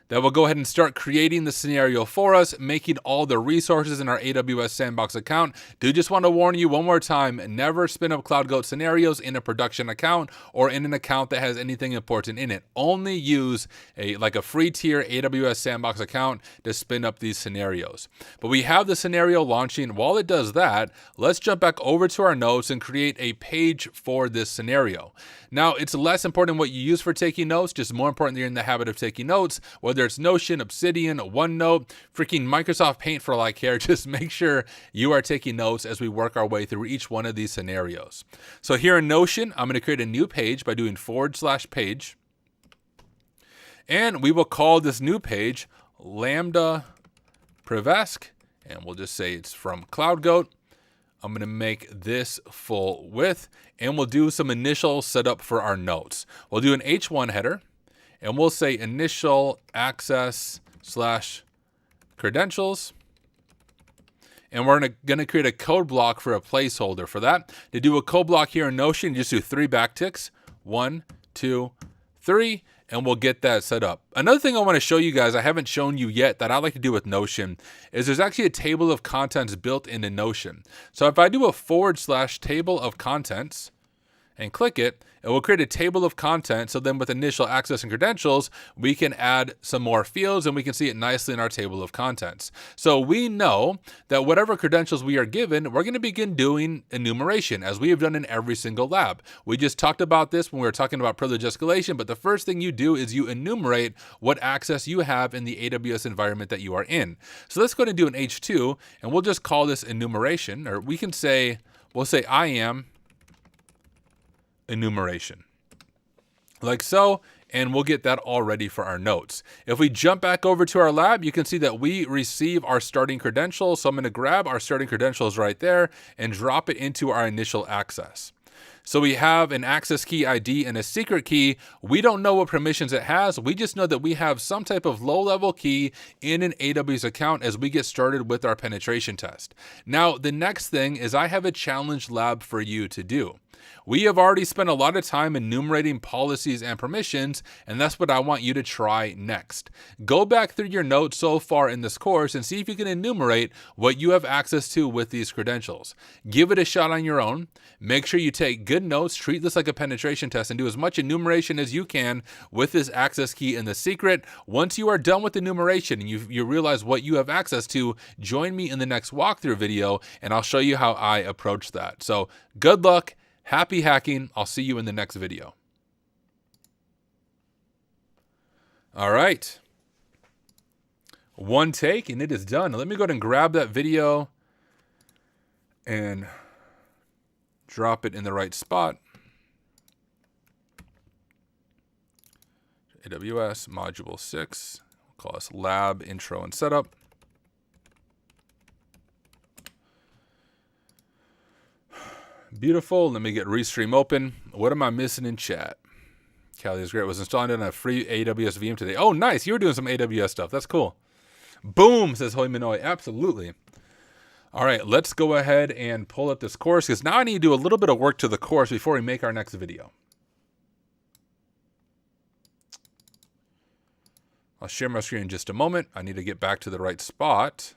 That will go ahead and start creating the scenario for us, making all the resources in our AWS Sandbox account. Do just want to warn you one more time, never spin up CloudGoat scenarios in a production account or in an account that has anything important in it. Only use a free tier AWS Sandbox account to spin up these scenarios. But we have the scenario launching. While it does that, let's jump back over to our notes and create a page for this scenario. Now, it's less important what you use for taking notes, just more important that you're in the habit of taking notes, whether it's Notion, Obsidian, OneNote, freaking Microsoft Paint for all I care. Just make sure you are taking notes as we work our way through each one of these scenarios. So here in Notion, I'm going to create a new page by doing /page. And we will call this new page Lambda Privesc. And we'll just say it's from CloudGoat. I'm going to make this full width, and we'll do some initial setup for our notes. We'll do an H1 header, and we'll say initial access / credentials. And we're going to create a code block for a placeholder for that. To do a code block here in Notion, just do 3 backticks. 1, 2, 3. And we'll get that set up. Another thing I want to show you guys, I haven't shown you yet, that I like to do with Notion, is there's actually a table of contents built into Notion. So if I do a / table of contents and click it, it will create a table of contents. So then with initial access and credentials, we can add some more fields and we can see it nicely in our table of contents. So we know that whatever credentials we are given, we're going to begin doing enumeration as we have done in every single lab. We just talked about this when we were talking about privilege escalation, but the first thing you do is you enumerate what access you have in the AWS environment that you are in. So let's go ahead and do an H2, and we'll just call this enumeration, or we can say, we'll say I am enumeration, like so, and we'll get that all ready for our notes. If we jump back over to our lab, you can see that we receive our starting credentials. So I'm going to grab our starting credentials right there and drop it into our initial access. So we have an access key ID and a secret key. We don't know what permissions it has. We just know that we have some type of low-level key in an AWS account as we get started with our penetration test. Now, the next thing is I have a challenge lab for you to do. We have already spent a lot of time enumerating policies and permissions, and that's what I want you to try next. Go back through your notes so far in this course and see if you can enumerate what you have access to with these credentials. Give it a shot on your own. Make sure you take good notes, treat this like a penetration test, and do as much enumeration as you can with this access key and the secret. Once you are done with enumeration and you realize what you have access to, join me in the next walkthrough video, and I'll show you how I approach that. So good luck. Happy hacking. I'll see you in the next video. All right. One take and it is done. Let me go ahead and grab that video and drop it in the right spot. AWS module 6. We'll call this lab intro and setup. Beautiful. Let me get Restream open. What am I missing in chat? Callie is great. Was installing it on a free AWS VM today. Oh, nice. You were doing some AWS stuff. That's cool. Boom, says Hoy Minoy. Absolutely. All right, let's go ahead and pull up this course because now I need to do a little bit of work to the course before we make our next video. I'll share my screen in just a moment. I need to get back to the right spot.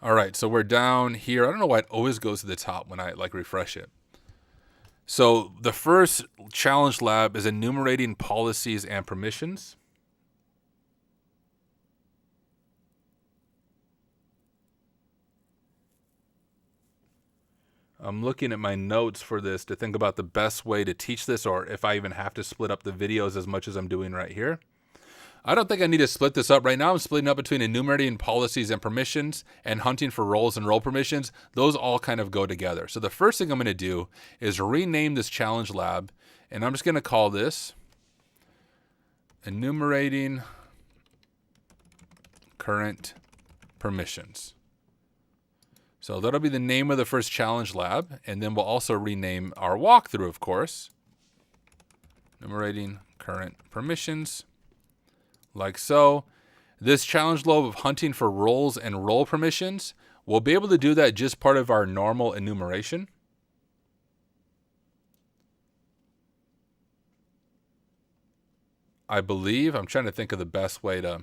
All right, so we're down here. I don't know why it always goes to the top when I refresh it. So the first challenge lab is enumerating policies and permissions. I'm looking at my notes for this to think about the best way to teach this, or if I even have to split up the videos as much as I'm doing right here. I don't think I need to split this up right now. I'm splitting up between enumerating policies and permissions and hunting for roles and role permissions. Those all kind of go together. So the first thing I'm going to do is rename this challenge lab, and I'm just going to call this enumerating current permissions. So that'll be the name of the first challenge lab, and then we'll also rename our walkthrough, of course. Enumerating current permissions. Like so. This challenge lab of hunting for roles and role permissions, we'll be able to do that just part of our normal enumeration. I believe. I'm trying to think of the best way to...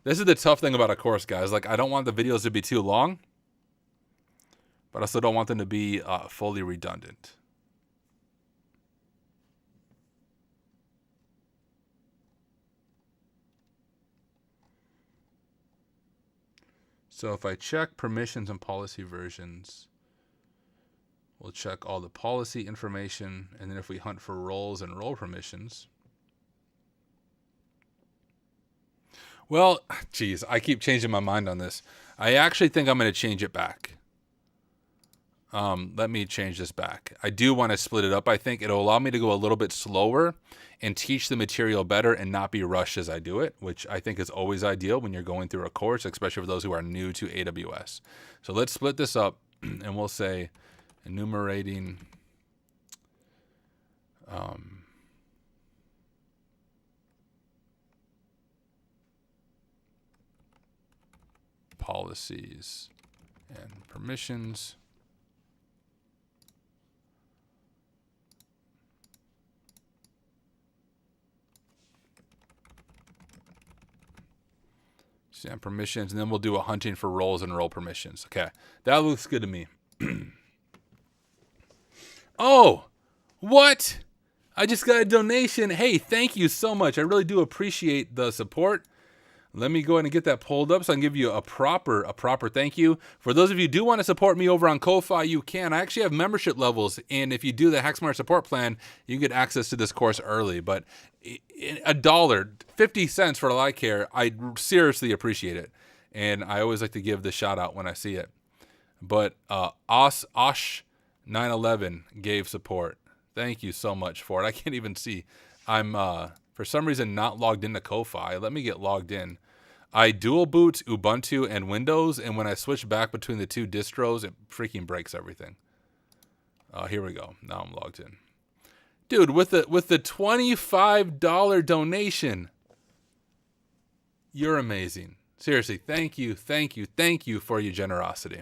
This is the tough thing about a course, guys. Like, I don't want the videos to be too long, but I also don't want them to be fully redundant. So if I check permissions and policy versions, we'll check all the policy information. And then if we hunt for roles and role permissions, well, geez, I keep changing my mind on this. I actually think I'm going to change it back. Let me change this back. I do want to split it up. I think it'll allow me to go a little bit slower and teach the material better and not be rushed as I do it, which I think is always ideal when you're going through a course, especially for those who are new to AWS. So let's split this up and we'll say enumerating policies and permissions. And permissions, and then we'll do a hunting for roles and role permissions. Okay, that looks good to me. Oh, what? I just got a donation. Hey, thank you so much. I really do appreciate the support. Let me go ahead and get that pulled up so I can give you a proper thank you. For those of you who do want to support me over on Ko-Fi, you can. I actually have membership levels, and if you do the HackSmart support plan, you can get access to this course early. But $1, 50 cents for all I care, I seriously appreciate it. And I always like to give the shout out when I see it. But Osh911 gave support. Thank you so much for it. I can't even see. I'm for some reason not logged into Ko-Fi. Let me get logged in. I dual boot Ubuntu and Windows, and when I switch back between the two distros, it freaking breaks everything. Here we go. Now I'm logged in. Dude, with the $25 donation, you're amazing. Seriously, thank you for your generosity.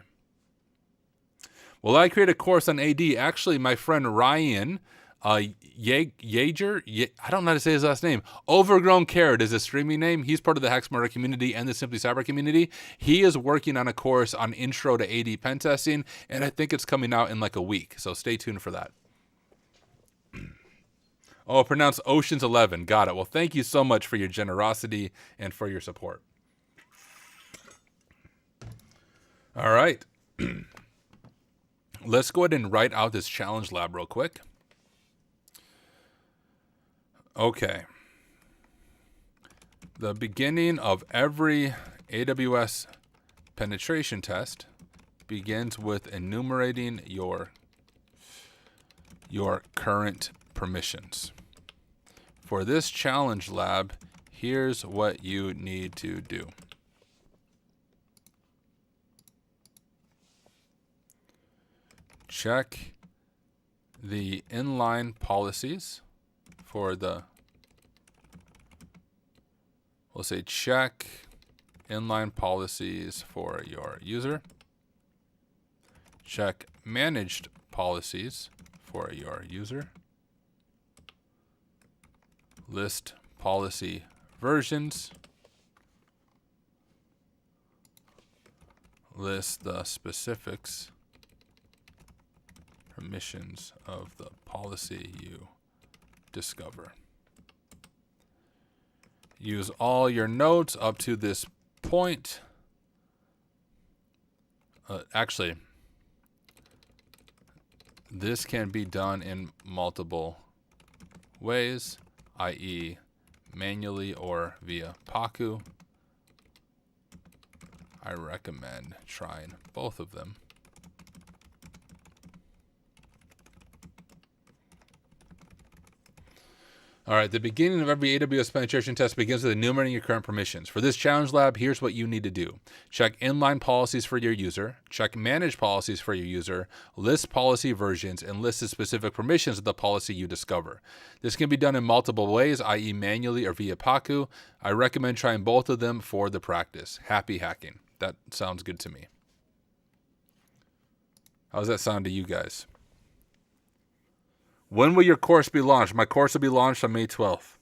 Well, I create a course on AD. Actually, my friend Ryan Yeager, I don't know how to say his last name. Overgrown Carrot is his streaming name. He's part of the HackSmarter community and the Simply Cyber community. He is working on a course on intro to AD pen testing, and I think it's coming out in like a week. So stay tuned for that. Oh, pronounced Ocean's 11. Got it. Well, thank you so much for your generosity and for your support. All right. Let's go ahead and write out this challenge lab real quick. Okay. The beginning of every AWS penetration test begins with enumerating your current permissions. For this challenge lab, here's what you need to do. Check the inline policies for the, we'll say check inline policies for your user. Check managed policies for your user. List policy versions. List the specifics, permissions of the policy you discover. Use all your nodes up to this point. Actually, this can be done in multiple ways, i.e. manually or via Paku. I recommend trying both of them. All right, the beginning of every AWS penetration test begins with enumerating your current permissions. For this challenge lab, here's what you need to do. Check inline policies for your user, check manage policies for your user, list policy versions, and list the specific permissions of the policy you discover. This can be done in multiple ways, i.e. manually or via Paku. I recommend trying both of them for the practice. Happy hacking. That sounds good to me. How does that sound to you guys? When will your course be launched? My course will be launched on May 12th.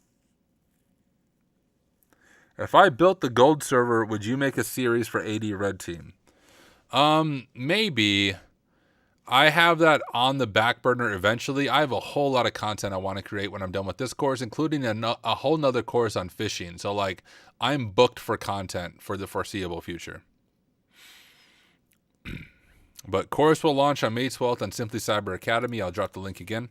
If I built the gold server, would you make a series for AD Red Team? Maybe. I have that on the back burner eventually. I have a whole lot of content I want to create when I'm done with this course, including a whole nother course on phishing. So, like, I'm booked for content for the foreseeable future. But course will launch on May 12th on Simply Cyber Academy. I'll drop the link again.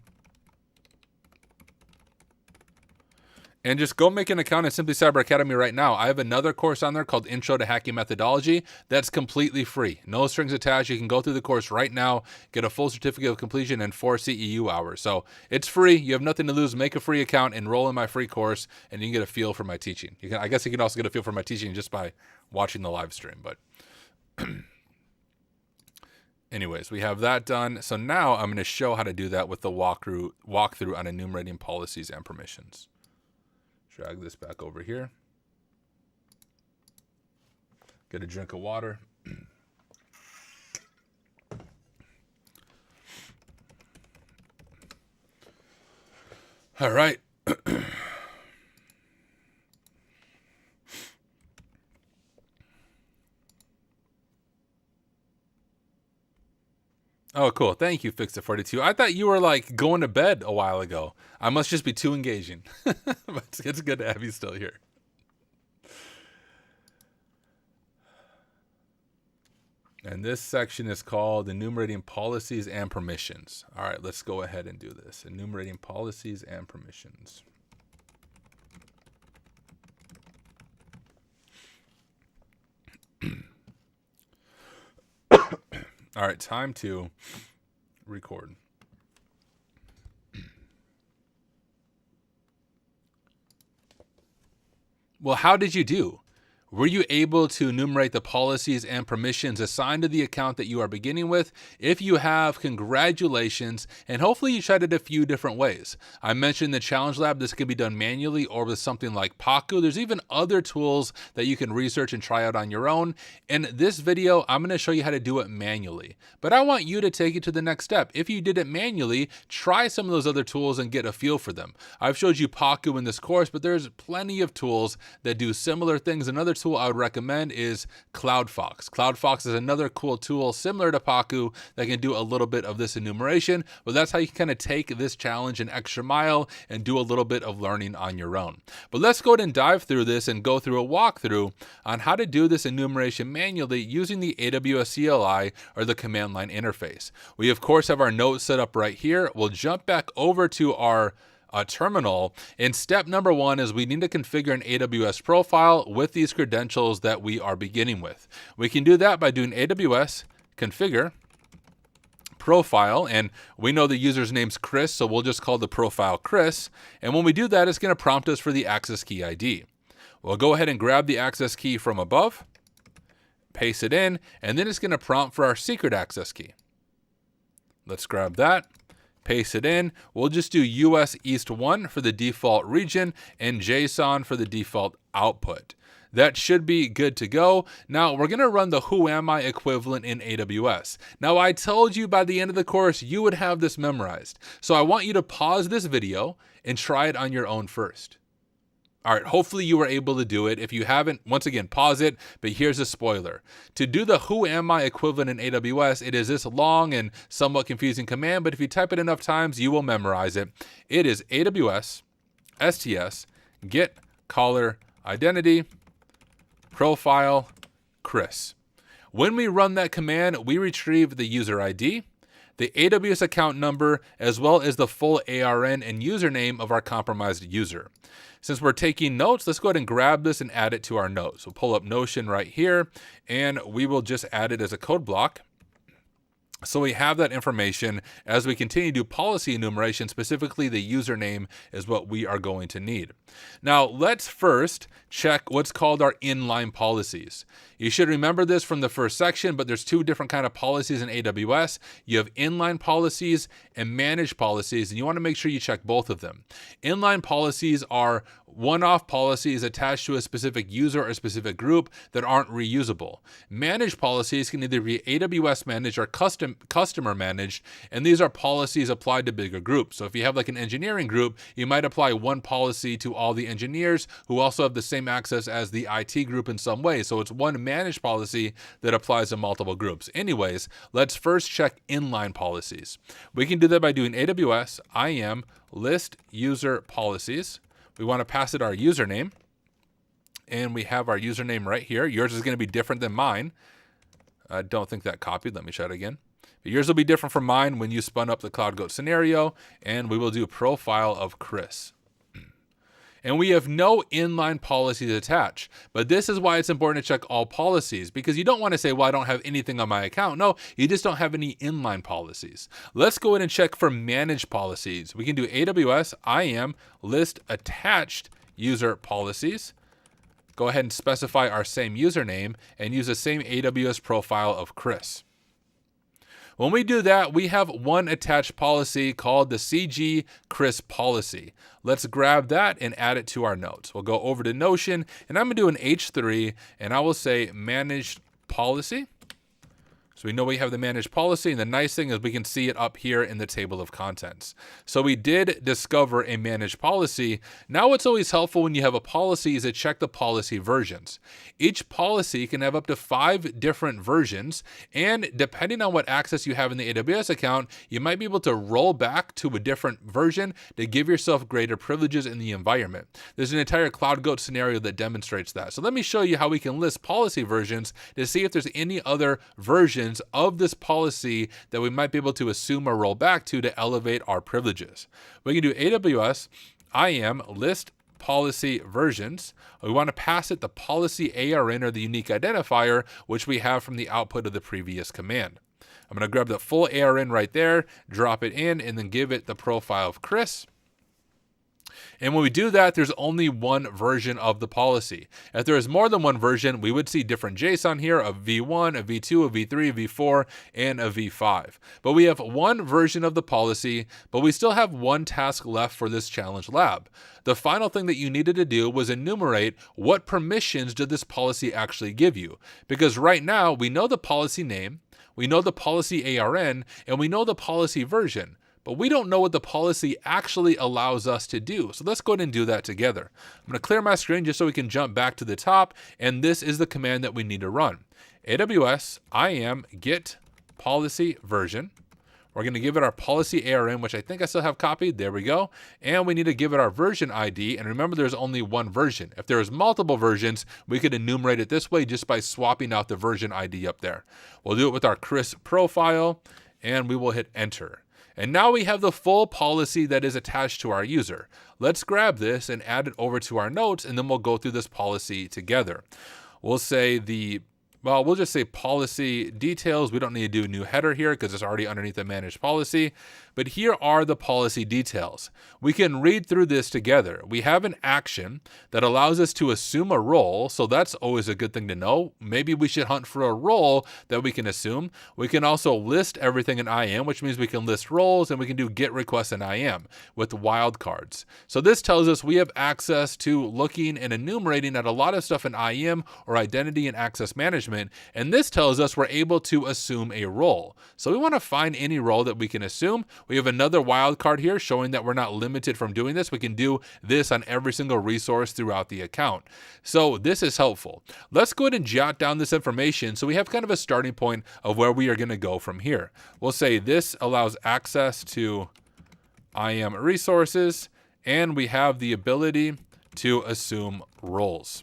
And just go make an account at Simply Cyber Academy right now. I have another course on there called Intro to Hacking Methodology. That's completely free. No strings attached. You can go through the course right now, get a full certificate of completion and 4 CEU hours. So it's free. You have nothing to lose. Make a free account, enroll in my free course, and you can get a feel for my teaching. I guess you can also get a feel for my teaching just by watching the live stream. But anyways, we have that done. So now I'm going to show how to do that with the walkthrough on enumerating policies and permissions. Drag this back over here. Get a drink of water. All right. Oh, cool. Thank you, Fixit42. I thought you were like going to bed a while ago. I must just be too engaging. But it's good to have you still here. And this section is called Enumerating Policies and Permissions. All right, let's go ahead and do this. Enumerating Policies and Permissions. All right, time to record. Well, how did you do? Were you able to enumerate the policies and permissions assigned to the account that you are beginning with? If you have, congratulations, and hopefully you tried it a few different ways. I mentioned the Challenge Lab. This can be done manually or with something like Paku. There's even other tools that you can research and try out on your own. In this video, I'm going to show you how to do it manually, but I want you to take it to the next step. If you did it manually, try some of those other tools and get a feel for them. I've showed you Paku in this course, but there's plenty of tools that do similar things. Another tool I would recommend is CloudFox. CloudFox is another cool tool similar to Paku that can do a little bit of this enumeration, but that's how you can kind of take this challenge an extra mile and do a little bit of learning on your own. But let's go ahead and dive through this and go through a walkthrough on how to do this enumeration manually using the AWS CLI or the command line interface. We of course have our notes set up right here. We'll jump back over to our terminal. And step number 1 is we need to configure an AWS profile with these credentials that we are beginning with. We can do that by doing AWS configure profile, and we know the user's name's Chris, so we'll just call the profile Chris. And when we do that, it's going to prompt us for the access key ID. We'll go ahead and grab the access key from above, paste it in, and then it's going to prompt for our secret access key. Let's grab that, paste it in. We'll just do US East 1 for the default region and JSON for the default output. That should be good to go. Now we're going to run the who am I equivalent in AWS. Now I told you by the end of the course you would have this memorized. So I want you to pause this video and try it on your own first. All right, hopefully you were able to do it. If you haven't, once again, pause it, but here's a spoiler. To do the who am I equivalent in AWS, it is this long and somewhat confusing command, but if you type it enough times, you will memorize it. It is AWS STS get caller identity profile Chris. When we run that command, we retrieve the user ID, the AWS account number, as well as the full ARN and username of our compromised user. Since we're taking notes, let's go ahead and grab this and add it to our notes. We'll pull up Notion right here, and we will just add it as a code block. So we have that information as we continue to do policy enumeration. Specifically, the username is what we are going to need. Now, let's first check what's called our inline policies. You should remember this from the first section, but there's two different kind of policies in AWS. You have inline policies and managed policies, and you want to make sure you check both of them. Inline policies are one-off policies attached to a specific user or specific group that aren't reusable. Managed policies can either be AWS managed or customer managed, and these are policies applied to bigger groups. So if you have like an engineering group, you might apply one policy to all the engineers who also have the same access as the IT group in some way. So it's one managed policy that applies to multiple groups. Anyways, let's first check inline policies. We can do that by doing AWS IAM list user policies. We want to pass it our username, and we have our username right here. Yours is going to be different than mine. I don't think that copied. Let me try it again. But yours will be different from mine when you spun up the Cloud Goat scenario, and we will do profile of Chris. And we have no inline policies attached. But this is why it's important to check all policies, because you don't want to say, well, I don't have anything on my account. No, you just don't have any inline policies. Let's go ahead and check for managed policies. We can do AWS IAM list attached user policies. Go ahead and specify our same username and use the same AWS profile of Chris. When we do that, we have one attached policy called the CG Chris policy. Let's grab that and add it to our notes. We'll go over to Notion, and I'm going to do an H3, and I will say managed policy. So we know we have the managed policy, and the nice thing is we can see it up here in the table of contents. So we did discover a managed policy. Now what's always helpful when you have a policy is to check the policy versions. Each policy can have up to 5 different versions, and depending on what access you have in the AWS account, you might be able to roll back to a different version to give yourself greater privileges in the environment. There's an entire Cloud Goat scenario that demonstrates that. So let me show you how we can list policy versions to see if there's any other versions of this policy that we might be able to assume or roll back to elevate our privileges. We can do AWS IAM list policy versions. We want to pass it the policy ARN, or the unique identifier, which we have from the output of the previous command. I'm going to grab the full ARN right there, drop it in, and then give it the profile of Chris. And when we do that, there's only one version of the policy. If there is more than one version, we would see different JSON here of V1, a V2, a V3, a V4, and a V5. But we have one version of the policy, but we still have one task left for this challenge lab. The final thing that you needed to do was enumerate what permissions did this policy actually give you. Because right now, we know the policy name, we know the policy ARN, and we know the policy version. But we don't know what the policy actually allows us to do. So let's go ahead and do that together. I'm going to clear my screen just so we can jump back to the top. And this is the command that we need to run. AWS IAM get policy version. We're going to give it our policy ARN, which I think I still have copied. There we go. And we need to give it our version ID. And remember, there's only one version. If there's multiple versions, we could enumerate it this way just by swapping out the version ID up there. We'll do it with our Chris profile, and we will hit enter. And now we have the full policy that is attached to our user. Let's grab this and add it over to our notes, and then we'll go through this policy together. We'll say we'll just say policy details. We don't need to do a new header here because it's already underneath the managed policy. But here are the policy details. We can read through this together. We have an action that allows us to assume a role, so that's always a good thing to know. Maybe we should hunt for a role that we can assume. We can also list everything in IAM, which means we can list roles, and we can do get requests in IAM with wildcards. So this tells us we have access to looking and enumerating at a lot of stuff in IAM or identity and access management, and this tells us we're able to assume a role. So we want to find any role that we can assume. We have another wildcard here showing that we're not limited from doing this. We can do this on every single resource throughout the account. So this is helpful. Let's go ahead and jot down this information so we have kind of a starting point of where we are going to go from here. We'll say this allows access to IAM resources, and we have the ability to assume roles.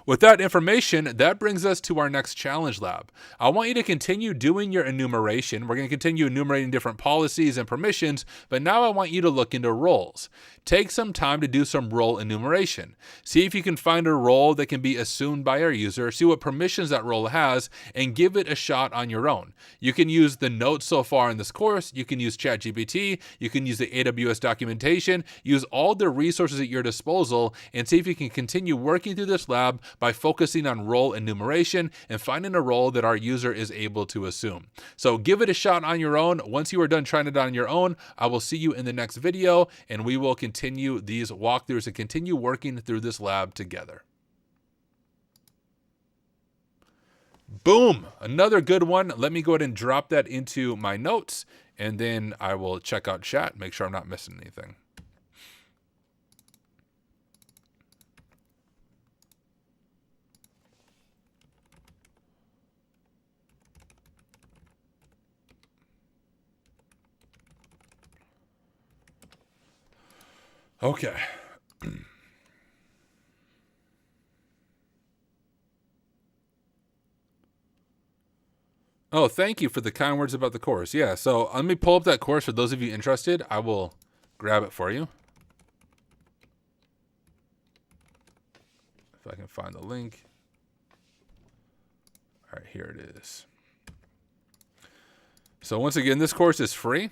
With that information, that brings us to our next challenge lab. I want you to continue doing your enumeration. We're going to continue enumerating different policies and permissions, but now I want you to look into roles. Take some time to do some role enumeration. See if you can find a role that can be assumed by our user, see what permissions that role has, and give it a shot on your own. You can use the notes so far in this course, you can use ChatGPT, you can use the AWS documentation, use all the resources at your disposal, and see if you can continue working through this lab by focusing on role enumeration and finding a role that our user is able to assume. So give it a shot on your own. Once you are done trying it on your own, I will see you in the next video, and we will continue these walkthroughs and continue working through this lab together. Boom, another good one. Let me go ahead and drop that into my notes, and then I will check out chat, make sure I'm not missing anything. Okay. Oh, thank you for the kind words about the course. Yeah, so let me pull up that course for those of you interested. I will grab it for you. If I can find the link. All right, here it is. So once again, this course is free.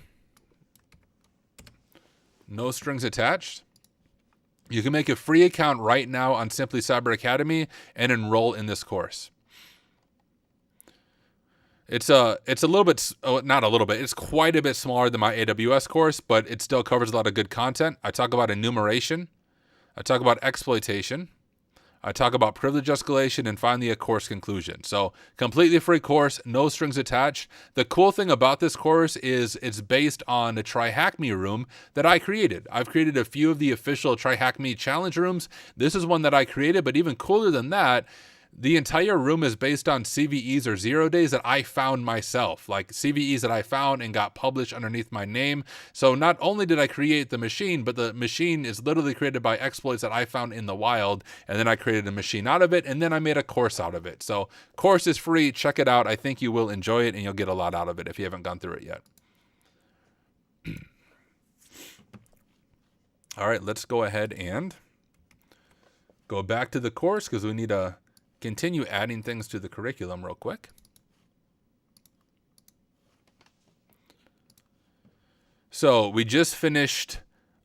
No strings attached. You can make a free account right now on Simply Cyber Academy and enroll in this course. It's a little bit, not a little bit, it's quite a bit smaller than my AWS course, but it still covers a lot of good content. I talk about enumeration. I talk about exploitation. I talk about privilege escalation, and finally a course conclusion. So completely free course, no strings attached. The cool thing about this course is it's based on a Try Hack Me room that I created. I've created a few of the official Try Hack Me challenge rooms. This is one that I created, but even cooler than that, the entire room is based on CVEs or 0 days that I found myself, like CVEs that I found and got published underneath my name. So not only did I create the machine, but the machine is literally created by exploits that I found in the wild. And then I created a machine out of it, and then I made a course out of it. So course is free. Check it out. I think you will enjoy it, and you'll get a lot out of it if you haven't gone through it yet. All right, let's go ahead and go back to the course because we need to continue adding things to the curriculum real quick. So we just finished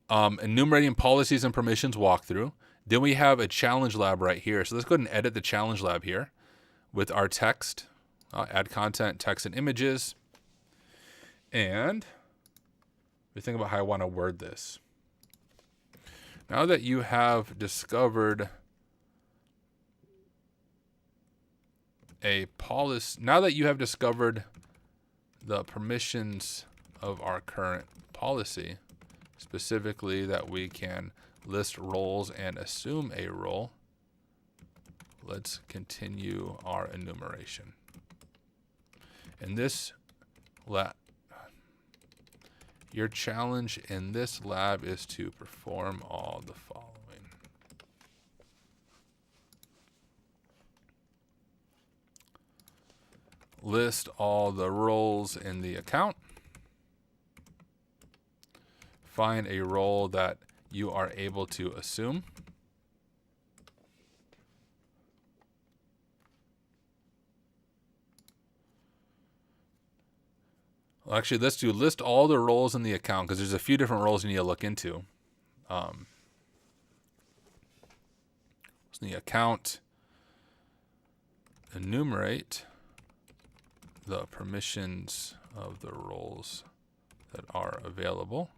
enumerating policies and permissions walkthrough. Then we have a challenge lab right here. So let's go ahead and edit the challenge lab here with our text. Add content, text, and images. And we think about how I want to word this. Now that you have discovered now that you have discovered the permissions of our current policy, specifically that we can list roles and assume a role, let's continue our enumeration. In this lab, your challenge in this lab is to perform all the following. List all the roles in the account. Find a role that you are able to assume. Well, actually, let's do list all the roles in the account because there's a few different roles you need to look into. In the account, enumerate the permissions of the roles that are available.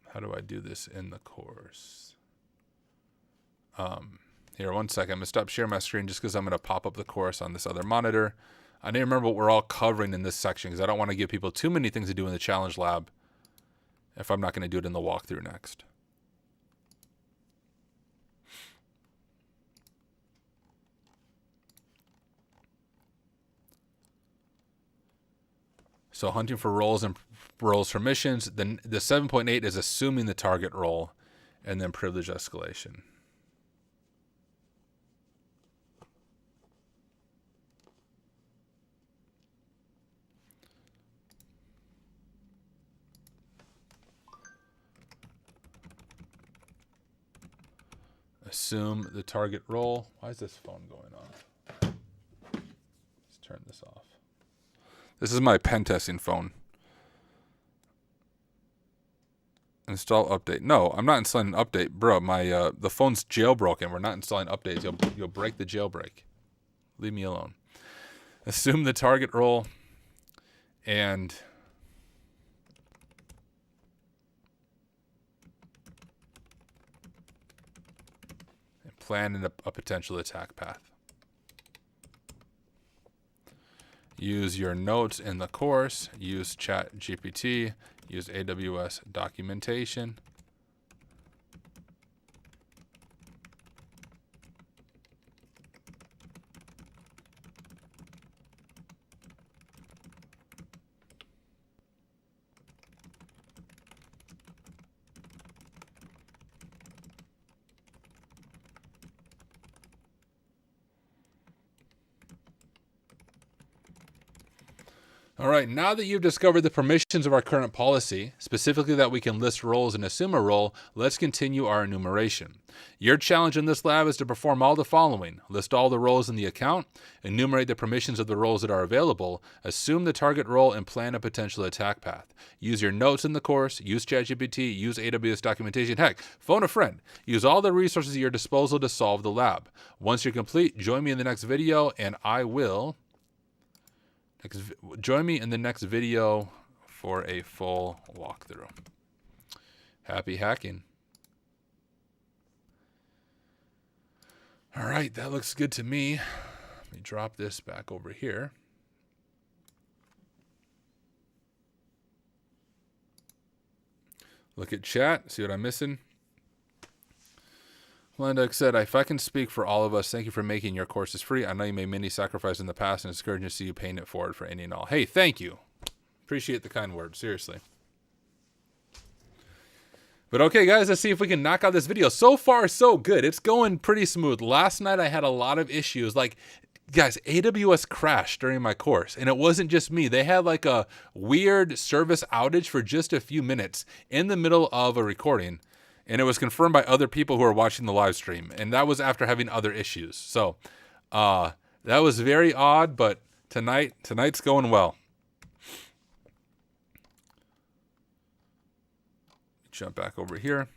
How do I do this in the course? Here, one second. I'm going to stop sharing my screen just because I'm going to pop up the course on this other monitor. I need to remember what we're all covering in this section because I don't want to give people too many things to do in the challenge lab if I'm not going to do it in the walkthrough next. So hunting for roles and roles for missions. The 7.8 is assuming the target role and then privilege escalation. Assume the target role. Why is this phone going on? Let's turn this off. This is my pen testing phone. Install update. No, I'm not installing an update, bro. My the phone's jailbroken. We're not installing updates. You'll break the jailbreak. Leave me alone. Assume the target role and plan a potential attack path. Use your notes in the course. Use ChatGPT. Use AWS documentation. All right, now that you've discovered the permissions of our current policy, specifically that we can list roles and assume a role, let's continue our enumeration. Your challenge in this lab is to perform all the following. List all the roles in the account, enumerate the permissions of the roles that are available, assume the target role, and plan a potential attack path. Use your notes in the course, use ChatGPT, use AWS documentation, heck, phone a friend. Use all the resources at your disposal to solve the lab. Once you're complete, join me in the next video, and I will... Join me in the next video for a full walkthrough. Happy hacking. All right, that looks good to me. Let me drop this back over here. Look at chat, see what I'm missing. Landek said, if I can speak for all of us, thank you for making your courses free. I know you made many sacrifices in the past, and it's encouraging to see you paying it forward for any and all. Hey, thank you. Appreciate the kind words, seriously. But okay, guys, let's see if we can knock out this video. So far, so good. It's going pretty smooth. Last night, I had a lot of issues. Like, guys, AWS crashed during my course, and it wasn't just me. They had like a weird service outage for just a few minutes in the middle of a recording. And it was confirmed by other people who are watching the live stream. And that was after having other issues. So that was very odd, but tonight's going well. Jump back over here.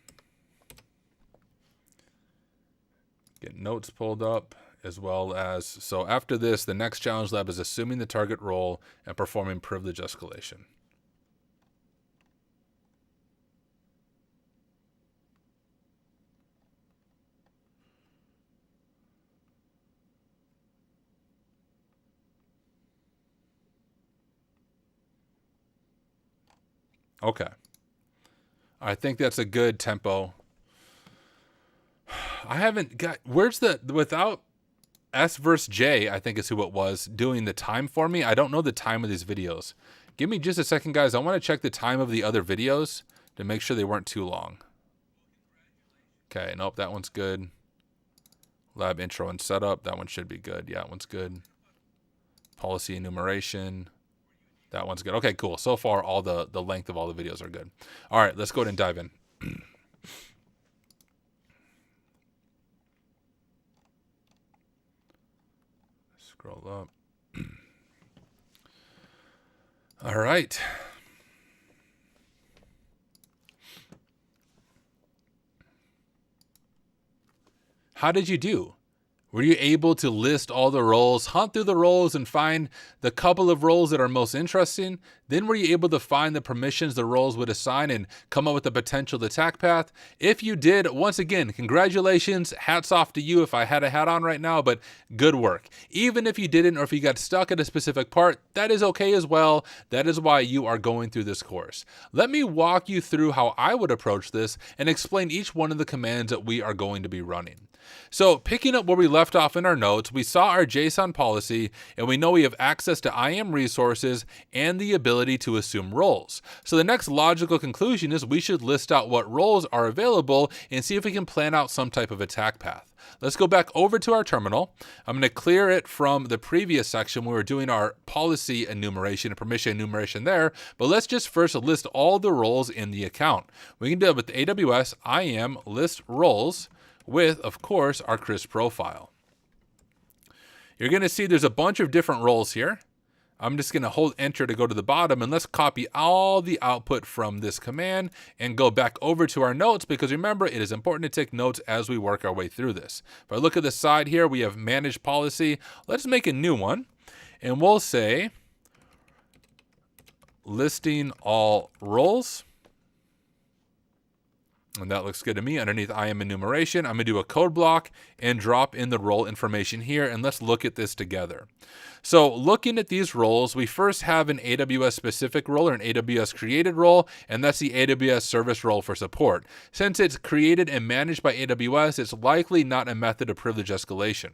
Get notes pulled up as well as, so after this, the next challenge lab is assuming the target role and performing privilege escalation. Okay. I think that's a good tempo. I haven't got, where's the, without S versus J, I think is who it was, doing the time for me. I don't know the time of these videos. Give me just a second, guys. I want to check the time of the other videos to make sure they weren't too long. Okay, nope, that one's good. Lab intro and setup, that one should be good. Yeah, that one's good. Policy enumeration, that one's good. Okay, cool. So far, all the length of all the videos are good. All right, let's go ahead and dive in. Scroll up. All right. How did you do? Were you able to list all the roles, hunt through the roles, and find the couple of roles that are most interesting? Then were you able to find the permissions the roles would assign and come up with a potential attack path? If you did, once again, congratulations. Hats off to you if I had a hat on right now, but good work. Even if you didn't, or if you got stuck at a specific part, that is okay as well. That is why you are going through this course. Let me walk you through how I would approach this and explain each one of the commands that we are going to be running. So picking up where we left off in our notes, we saw our JSON policy, and we know we have access to IAM resources and the ability to assume roles. So the next logical conclusion is we should list out what roles are available and see if we can plan out some type of attack path. Let's go back over to our terminal. I'm going to clear it from the previous section where we were doing our policy enumeration and permission enumeration there, but let's just first list all the roles in the account. We can do it with AWS IAM list roles with, of course, our Chris profile. You're going to see there's a bunch of different roles here. I'm just going to hold enter to go to the bottom, and let's copy all the output from this command and go back over to our notes, because remember, it is important to take notes as we work our way through this. If I look at the side here, we have manage policy. Let's make a new one, and we'll say listing all roles. And that looks good to me. Underneath IAM enumeration, I'm going to do a code block and drop in the role information here. And let's look at this together. So looking at these roles, we first have an AWS specific role or an AWS created role, and that's the AWS service role for support. Since it's created and managed by AWS, it's likely not a method of privilege escalation.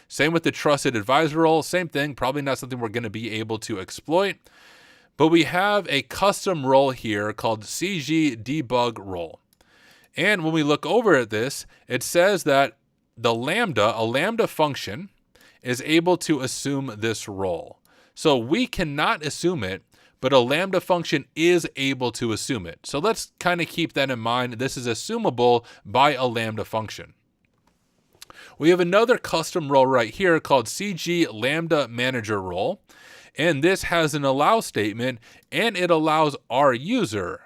Same with the trusted advisor role. Same thing, probably not something we're going to be able to exploit. But we have a custom role here called CG debug role. And when we look over at this, it says that a lambda function, is able to assume this role. So we cannot assume it, but a lambda function is able to assume it. So let's kind of keep that in mind. This is assumable by a lambda function. We have another custom role right here called CG lambda manager role. And this has an allow statement, and it allows our user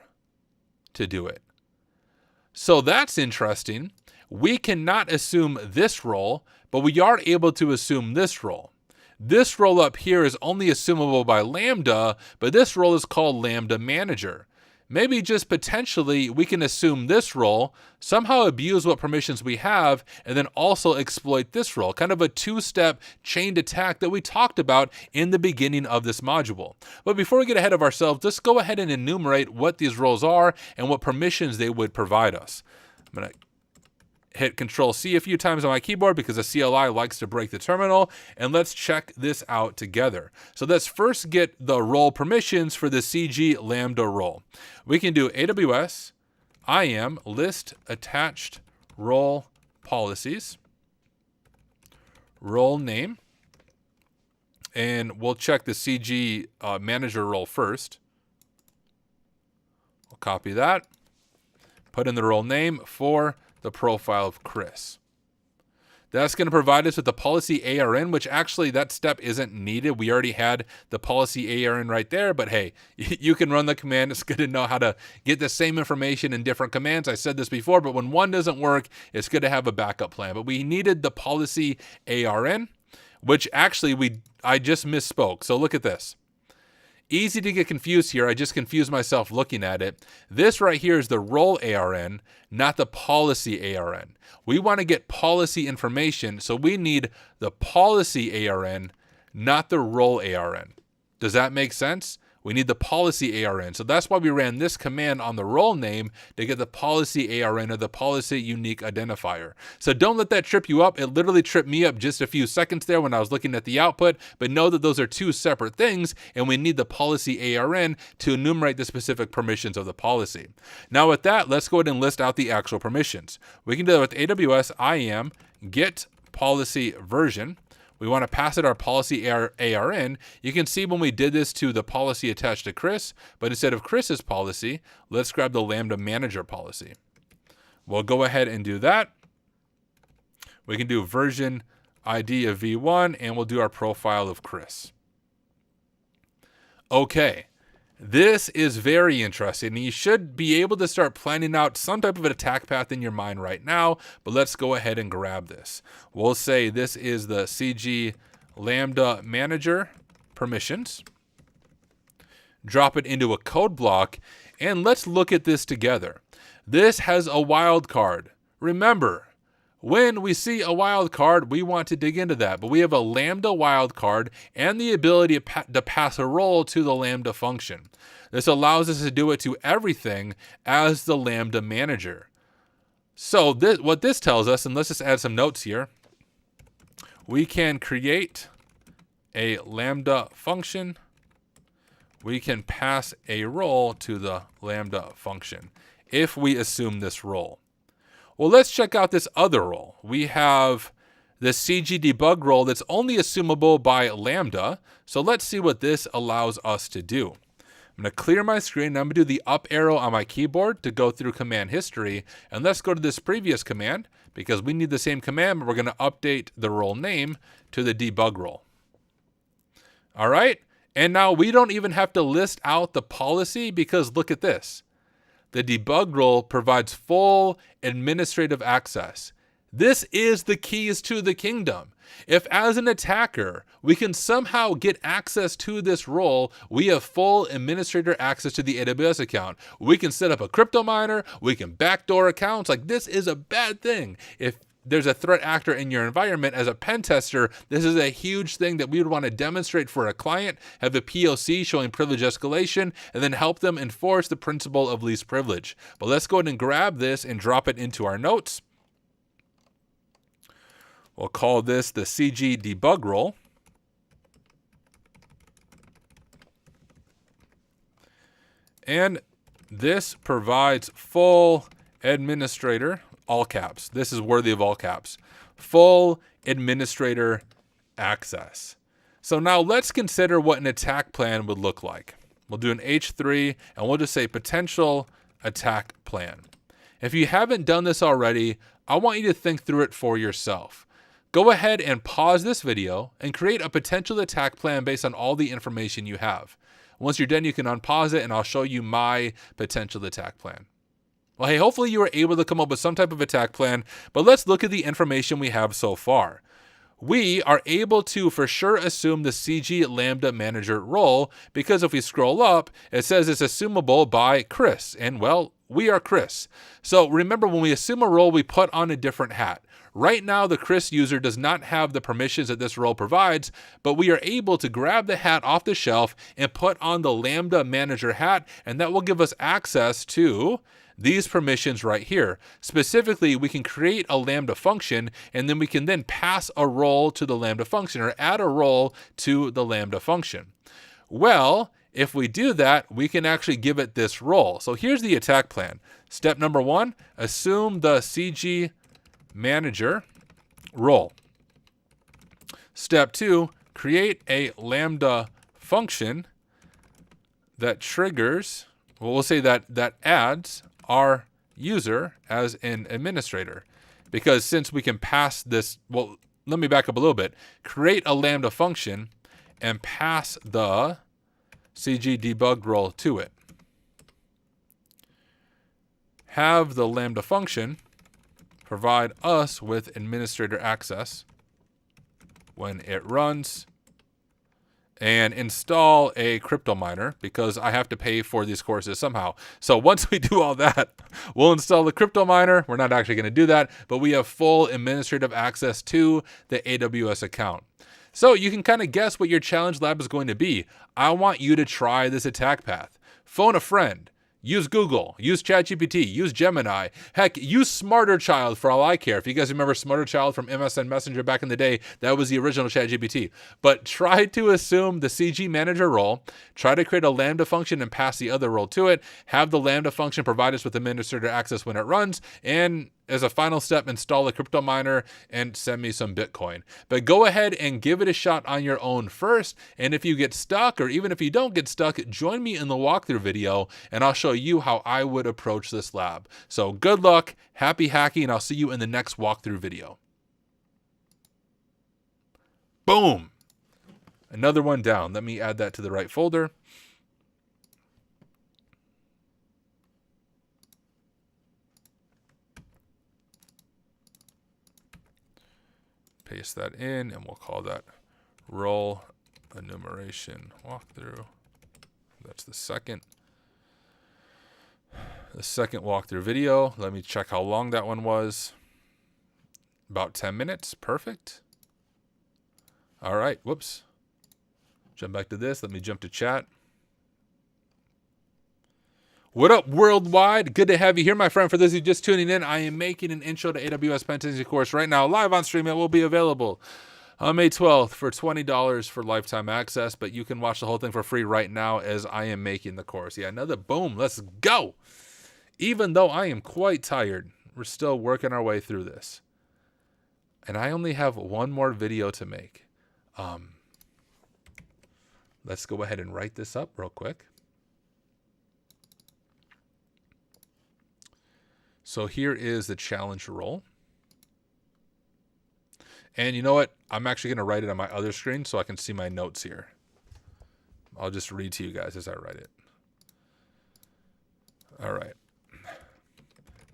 to do it. So that's interesting. We cannot assume this role, but we are able to assume this role. This role up here is only assumable by Lambda, but this role is called Lambda Manager. Maybe just potentially we can assume this role, somehow abuse what permissions we have, and then also exploit this role. Kind of a two-step chained attack that we talked about in the beginning of this module. But before we get ahead of ourselves, let's go ahead and enumerate what these roles are and what permissions they would provide us. I'm going to hit Control-C a few times on my keyboard because the CLI likes to break the terminal, and let's check this out together. So let's first get the role permissions for the CG Lambda role. We can do AWS IAM list attached role policies, role name, and we'll check the CG manager role first. We'll copy that, put in the role name for the profile of Chris. That's going to provide us with the policy ARN, which actually that step isn't needed. We already had the policy ARN right there, but hey, you can run the command. It's good to know how to get the same information in different commands. I said this before, but when one doesn't work, it's good to have a backup plan. But we needed the policy ARN, which actually I just misspoke. So look at this. Easy to get confused here. I just confused myself looking at it. This right here is the role ARN, not the policy ARN. We want to get policy information, so we need the policy ARN, not the role ARN. Does that make sense? we need the policy ARN. So that's why we ran this command on the role name to get the policy ARN, or the policy unique identifier. So don't let that trip you up. It literally tripped me up just a few seconds there when I was looking at the output, but know that those are two separate things, and we need the policy ARN to enumerate the specific permissions of the policy. Now with that, let's go ahead and list out the actual permissions. We can do that with AWS IAM get policy version. We want to pass it our policy ARN. You can see when we did this to the policy attached to Chris, but instead of Chris's policy, let's grab the Lambda manager policy. We'll go ahead and do that. We can do version ID of v1, and we'll do our profile of Chris. Okay. This is very interesting, and you should be able to start planning out some type of an attack path in your mind right now, but let's go ahead and grab this. We'll say this is the CG Lambda Manager permissions. Drop it into a code block, and let's look at this together. This has a wildcard. Remember, when we see a wildcard, we want to dig into that, but we have a Lambda wildcard and the ability to pass a role to the Lambda function. This allows us to do it to everything as the Lambda manager. So what this tells us, and let's just add some notes here, we can create a Lambda function. We can pass a role to the Lambda function if we assume this role. Well, let's check out this other role. We have the CG debug role that's only assumable by Lambda. So let's see what this allows us to do. I'm going to clear my screen. And I'm going to do the up arrow on my keyboard to go through command history. And let's go to this previous command because we need the same command, but we're going to update the role name to the debug role. All right. And now we don't even have to list out the policy because look at this. The debug role provides full administrative access. This is the keys to the kingdom. If as an attacker, we can somehow get access to this role, we have full administrator access to the AWS account. We can set up a crypto miner. We can backdoor accounts. Like, this is a bad thing. If there's a threat actor in your environment, as a pen tester, this is a huge thing that we would want to demonstrate for a client, have a POC showing privilege escalation, and then help them enforce the principle of least privilege. But let's go ahead and grab this and drop it into our notes. We'll call this the CG debug role. And this provides full administrator, all caps. This is worthy of all caps. Full administrator access. So now let's consider what an attack plan would look like. We'll do an H3 and we'll just say potential attack plan. If you haven't done this already, I want you to think through it for yourself. Go ahead and pause this video and create a potential attack plan based on all the information you have. Once you're done, you can unpause it and I'll show you my potential attack plan. Well, hey, hopefully you were able to come up with some type of attack plan, but let's look at the information we have so far. We are able to for sure assume the CG Lambda Manager role because if we scroll up, it says it's assumable by Chris, and well, we are Chris. So remember, when we assume a role, we put on a different hat. Right now, the Chris user does not have the permissions that this role provides, but we are able to grab the hat off the shelf and put on the Lambda Manager hat, and that will give us access to these permissions right here. Specifically, we can create a Lambda function, and then we can then pass a role to the Lambda function or add a role to the Lambda function. Well, if we do that, we can actually give it this role. So here's the attack plan. Step number 1, assume the CG Manager role. Step 2, create a Lambda function that triggers, well, we'll say that adds our user as an administrator. Because since we can pass this, well, let me back up a little bit. Create a Lambda function and pass the CG debug role to it. Have the Lambda function provide us with administrator access when it runs, and install a crypto miner because I have to pay for these courses somehow. So once we do all that, we'll install the crypto miner. We're not actually going to do that, but we have full administrative access to the AWS account. So you can kind of guess what your challenge lab is going to be. I want you to try this attack path. Phone a friend. Use Google, use ChatGPT, use Gemini. Heck, use Smarter Child for all I care. If you guys remember Smarter Child from MSN Messenger back in the day, that was the original ChatGPT. But try to assume the CG manager role, try to create a Lambda function and pass the other role to it, have the Lambda function provide us with administrator access when it runs, and as a final step, install a crypto miner and send me some Bitcoin. But go ahead and give it a shot on your own first. And if you get stuck, or even if you don't get stuck, join me in the walkthrough video and I'll show you how I would approach this lab. So good luck, happy hacking, and I'll see you in the next walkthrough video. Boom. Another one down. Let me add that to the right folder. Paste that in, and we'll call that roll enumeration walkthrough. That's the second walkthrough video. Let me check how long that one was. About 10 minutes. Perfect. All right. Whoops. Jump back to this. Let me jump to chat. What up, worldwide? Good to have you here, my friend. For those of you just tuning in, I am making an intro to AWS Pentesting course right now, live on stream. It will be available on May 12th for $20 for lifetime access, but you can watch the whole thing for free right now as I am making the course. Yeah, another boom. Let's go. Even though I am quite tired, we're still working our way through this. And I only have one more video to make. Let's go ahead and write this up real quick. So here is the challenge role. And you know what? I'm actually going to write it on my other screen so I can see my notes here. I'll just read to you guys as I write it. All right.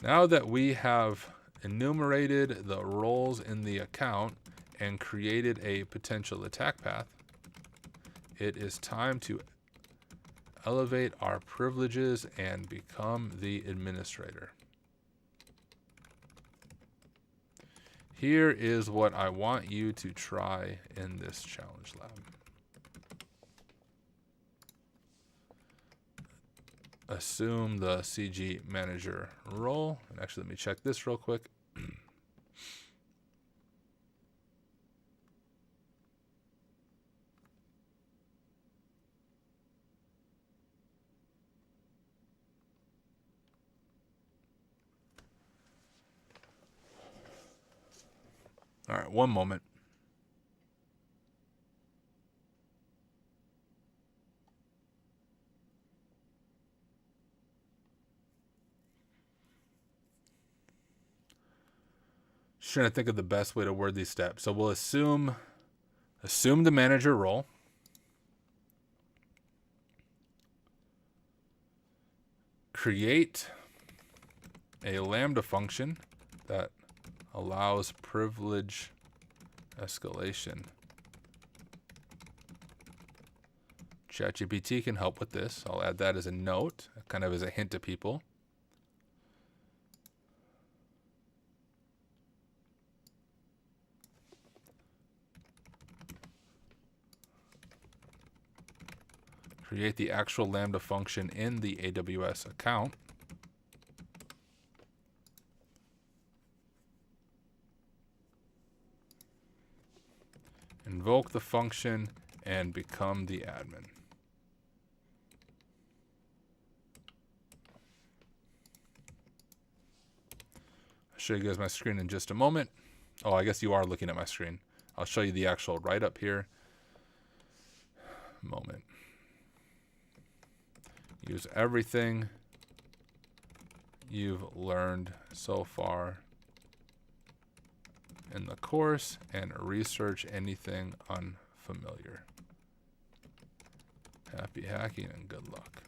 Now that we have enumerated the roles in the account and created a potential attack path, it is time to elevate our privileges and become the administrator. Here is what I want you to try in this challenge lab. Assume the CG manager role. And actually, let me check this real quick. All right, one moment. Just trying to think of the best way to word these steps. So we'll assume the manager role. Create a Lambda function that allows privilege escalation. ChatGPT can help with this. I'll add that as a note, kind of as a hint to people. Create the actual Lambda function in the AWS account. Invoke the function and become the admin. I'll show you guys my screen in just a moment. Oh, I guess you are looking at my screen. I'll show you the actual write-up here. Moment. Use everything you've learned so far in the course and research anything unfamiliar. Happy hacking and good luck.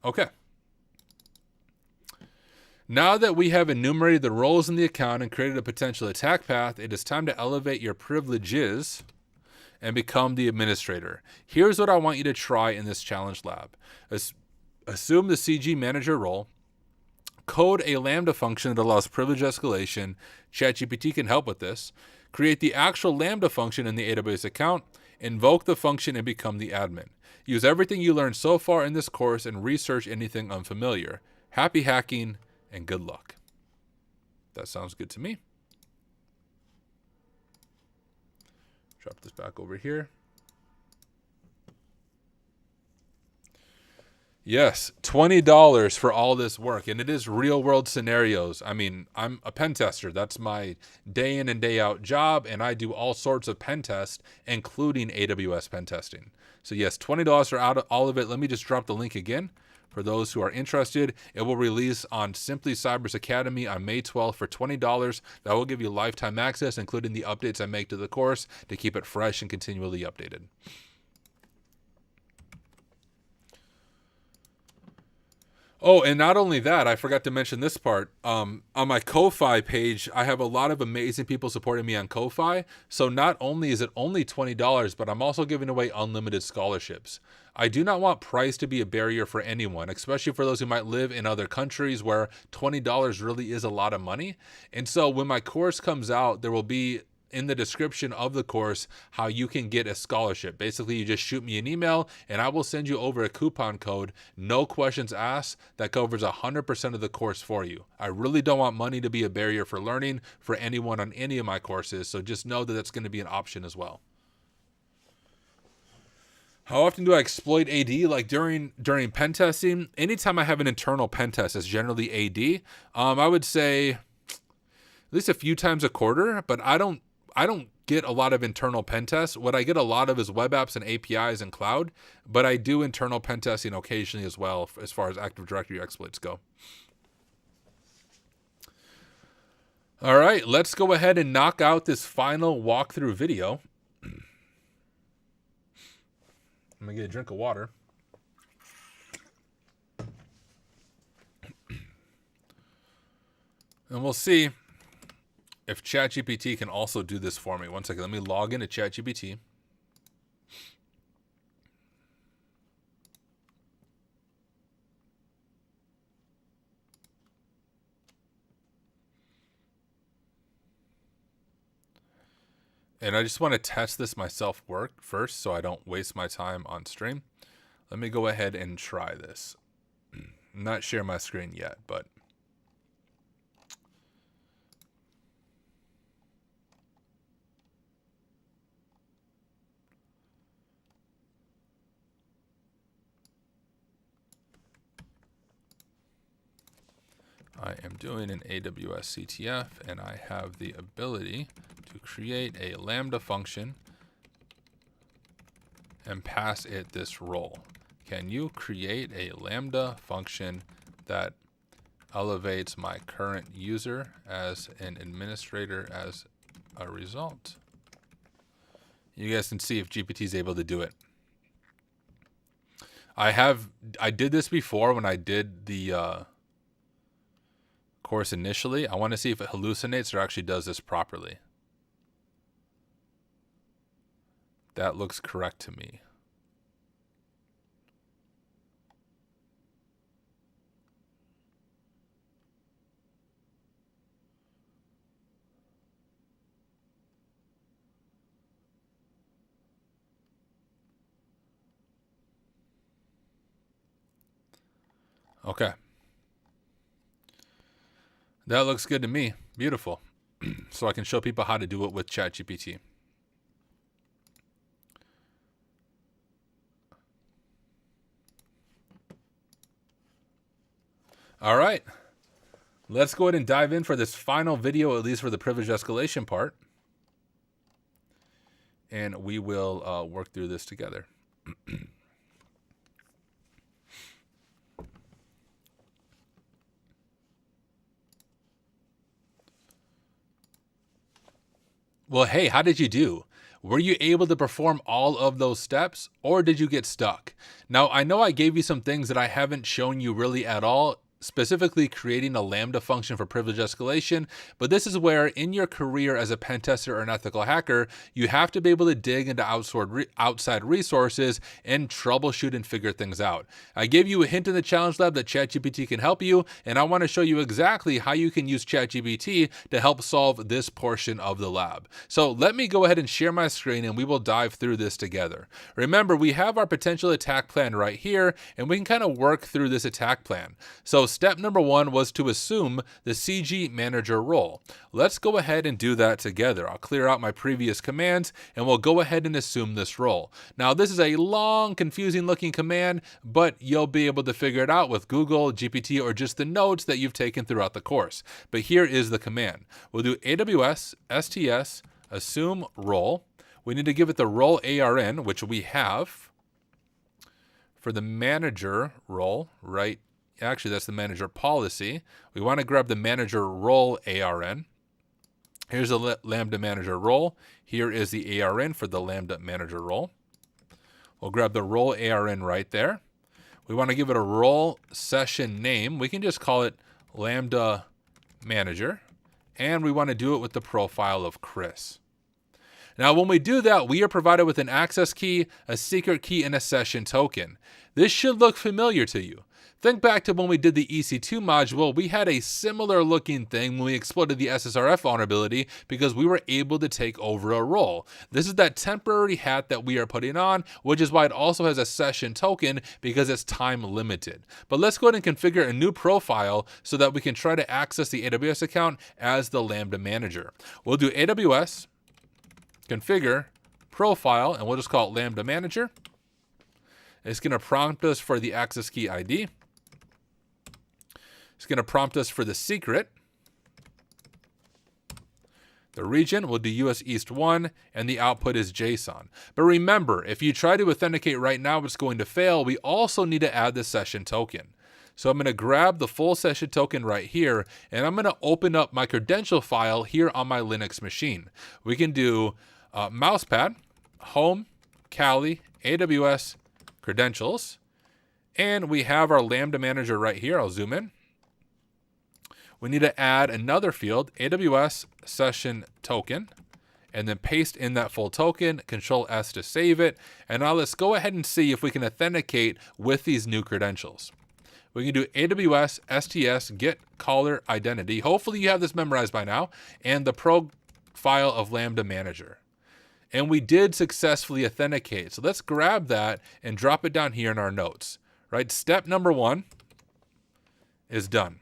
Okay. Now that we have enumerated the roles in the account and created a potential attack path, it is time to elevate your privileges and become the administrator. Here's what I want you to try in this challenge lab. Assume the CG manager role. Code a Lambda function that allows privilege escalation. ChatGPT can help with this. Create the actual Lambda function in the AWS account, invoke the function, and become the admin. Use everything you learned so far in this course and research anything unfamiliar. Happy hacking and good luck. That sounds good to me. Drop this back over here. Yes, $20 for all this work, and it is real world scenarios. I mean, I'm a pen tester. That's my day in and day out job, and I do all sorts of pen tests, including AWS pen testing. So yes, $20 for all of it. Let me just drop the link again for those who are interested. It will release on Simply Cyber's Academy on May 12th for $20. That will give you lifetime access, including the updates I make to the course to keep it fresh and continually updated. Oh, and not only that, I forgot to mention this part. On my Ko-Fi page, I have a lot of amazing people supporting me on Ko-Fi. So not only is it only $20, but I'm also giving away unlimited scholarships. I do not want price to be a barrier for anyone, especially for those who might live in other countries where $20 really is a lot of money. And so when my course comes out, there will be in the description of the course how you can get a scholarship. Basically, you just shoot me an email and I will send you over a coupon code, no questions asked, that covers 100% of the course for you. I really don't want money to be a barrier for learning for anyone on any of my courses, so just know that that's going to be an option as well. How often do I exploit AD? Like during pen testing, anytime I have an internal pen test, it's generally AD. I would say at least a few times a quarter, but I don't get a lot of internal pen tests. What I get a lot of is web apps and APIs and cloud, but I do internal pen testing occasionally as well as far as Active Directory exploits go. All right, let's go ahead and knock out this final walkthrough video. I'm gonna get a drink of water. And we'll see if ChatGPT can also do this for me. One second, let me log into ChatGPT. And I just want to test this myself first so I don't waste my time on stream. Let me go ahead and try this. I'm not share my screen yet, but I am doing an AWS CTF, and I have the ability to create a Lambda function and pass it this role. Can you create a Lambda function that elevates my current user as an administrator as a result? You guys can see if GPT is able to do it. I did this before when I did the course initially. I want to see if it hallucinates or actually does this properly. That looks correct to me. Okay. That looks good to me. Beautiful. So I can show people how to do it with ChatGPT. All right. Let's go ahead and dive in for this final video, at least for the privileged escalation part. And we will work through this together. Well, hey, how did you do? Were you able to perform all of those steps, or did you get stuck? Now, I know I gave you some things that I haven't shown you really at all specifically creating a Lambda function for privilege escalation, but this is where in your career as a pen tester or an ethical hacker, you have to be able to dig into outside resources and troubleshoot and figure things out. I gave you a hint in the challenge lab that ChatGPT can help you, and I want to show you exactly how you can use ChatGPT to help solve this portion of the lab. So let me go ahead and share my screen and we will dive through this together. Remember, we have our potential attack plan right here, and we can kind of work through this attack plan. So step number 1 was to assume the CG manager role. Let's go ahead and do that together. I'll clear out my previous commands and we'll go ahead and assume this role. Now this is a long, confusing looking command, but you'll be able to figure it out with Google, GPT, or just the notes that you've taken throughout the course. But here is the command. We'll do AWS STS assume role. We need to give it the role ARN, which we have for the manager role, right? Actually, that's the manager policy. We want to grab the manager role ARN. Here's the Lambda manager role. Here is the ARN for the Lambda manager role. We'll grab the role ARN right there. We want to give it a role session name. We can just call it Lambda manager. And we want to do it with the profile of Chris. Now, when we do that, we are provided with an access key, a secret key, and a session token. This should look familiar to you. Think back to when we did the EC2 module, we had a similar looking thing when we exploited the SSRF vulnerability because we were able to take over a role. This is that temporary hat that we are putting on, which is why it also has a session token because it's time limited. But let's go ahead and configure a new profile so that we can try to access the AWS account as the Lambda manager. We'll do AWS configure profile, and we'll just call it Lambda manager. It's going to prompt us for the access key ID. It's going to prompt us for the secret. The region, we'll do US East 1, and the output is JSON. But remember, if you try to authenticate right now, it's going to fail. We also need to add the session token. So I'm going to grab the full session token right here, and I'm going to open up my credential file here on my Linux machine. We can do mousepad, home, Kali, AWS, credentials, and we have our Lambda manager right here. I'll zoom in. We need to add another field, AWS session token, and then paste in that full token, Control S to save it. And now let's go ahead and see if we can authenticate with these new credentials. We can do AWS STS get caller identity. Hopefully you have this memorized by now, and the profile of Lambda manager. And we did successfully authenticate. So let's grab that and drop it down here in our notes. Right? Step number 1 is done.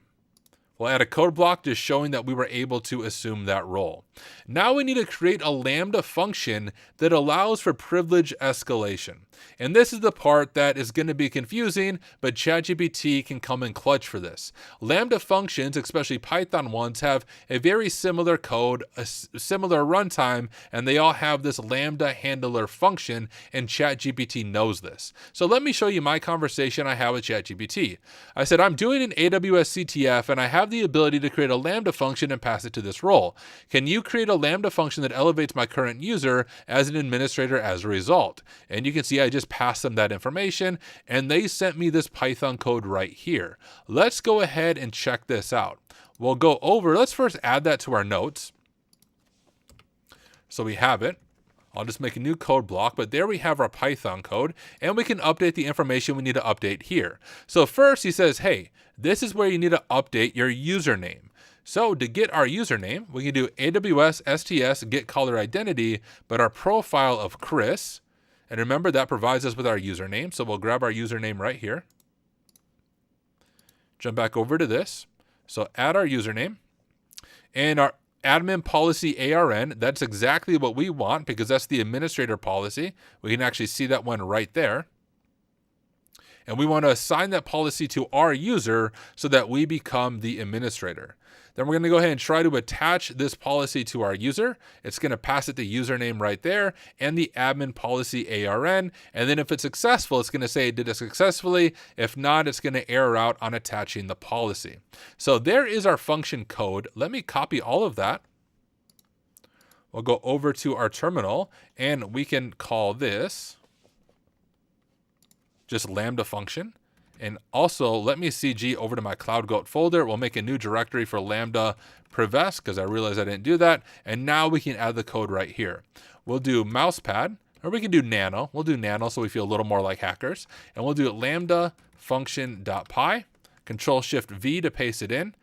We'll add a code block just showing that we were able to assume that role. Now we need to create a Lambda function that allows for privilege escalation. And this is the part that is going to be confusing, but ChatGPT can come in clutch for this. Lambda functions, especially Python ones, have a very similar code, a similar runtime, and they all have this Lambda handler function, and ChatGPT knows this. So let me show you my conversation I had with ChatGPT. I said, I'm doing an AWS CTF, and I have the ability to create a Lambda function and pass it to this role. Can you create a Lambda function that elevates my current user as an administrator as a result? And you can see I just passed them that information, and they sent me this Python code right here. Let's go ahead and check this out. We'll go over, let's first add that to our notes. So we have it. I'll just make a new code block, but there we have our Python code, and we can update the information we need to update here. So first he says, hey, this is where you need to update your username. So to get our username, we can do AWS STS get caller identity, but our profile of Chris, and remember that provides us with our username. So we'll grab our username right here. Jump back over to this. So add our username and our admin policy ARN. That's exactly what we want because that's the administrator policy. We can actually see that one right there. And we want to assign that policy to our user so that we become the administrator. Then we're going to go ahead and try to attach this policy to our user. It's going to pass it the username right there and the admin policy ARN. And then if it's successful, it's going to say it did it successfully. If not, it's going to error out on attaching the policy. So there is our function code. Let me copy all of that. We'll go over to our terminal and we can call this just Lambda function. And also let me CG over to my CloudGoat folder. We'll make a new directory for Lambda Prevest because I realized I didn't do that. And now we can add the code right here. We'll do mousepad, or we can do nano. We'll do nano so we feel a little more like hackers. And we'll do lambda function.py, Control Shift V to paste it in.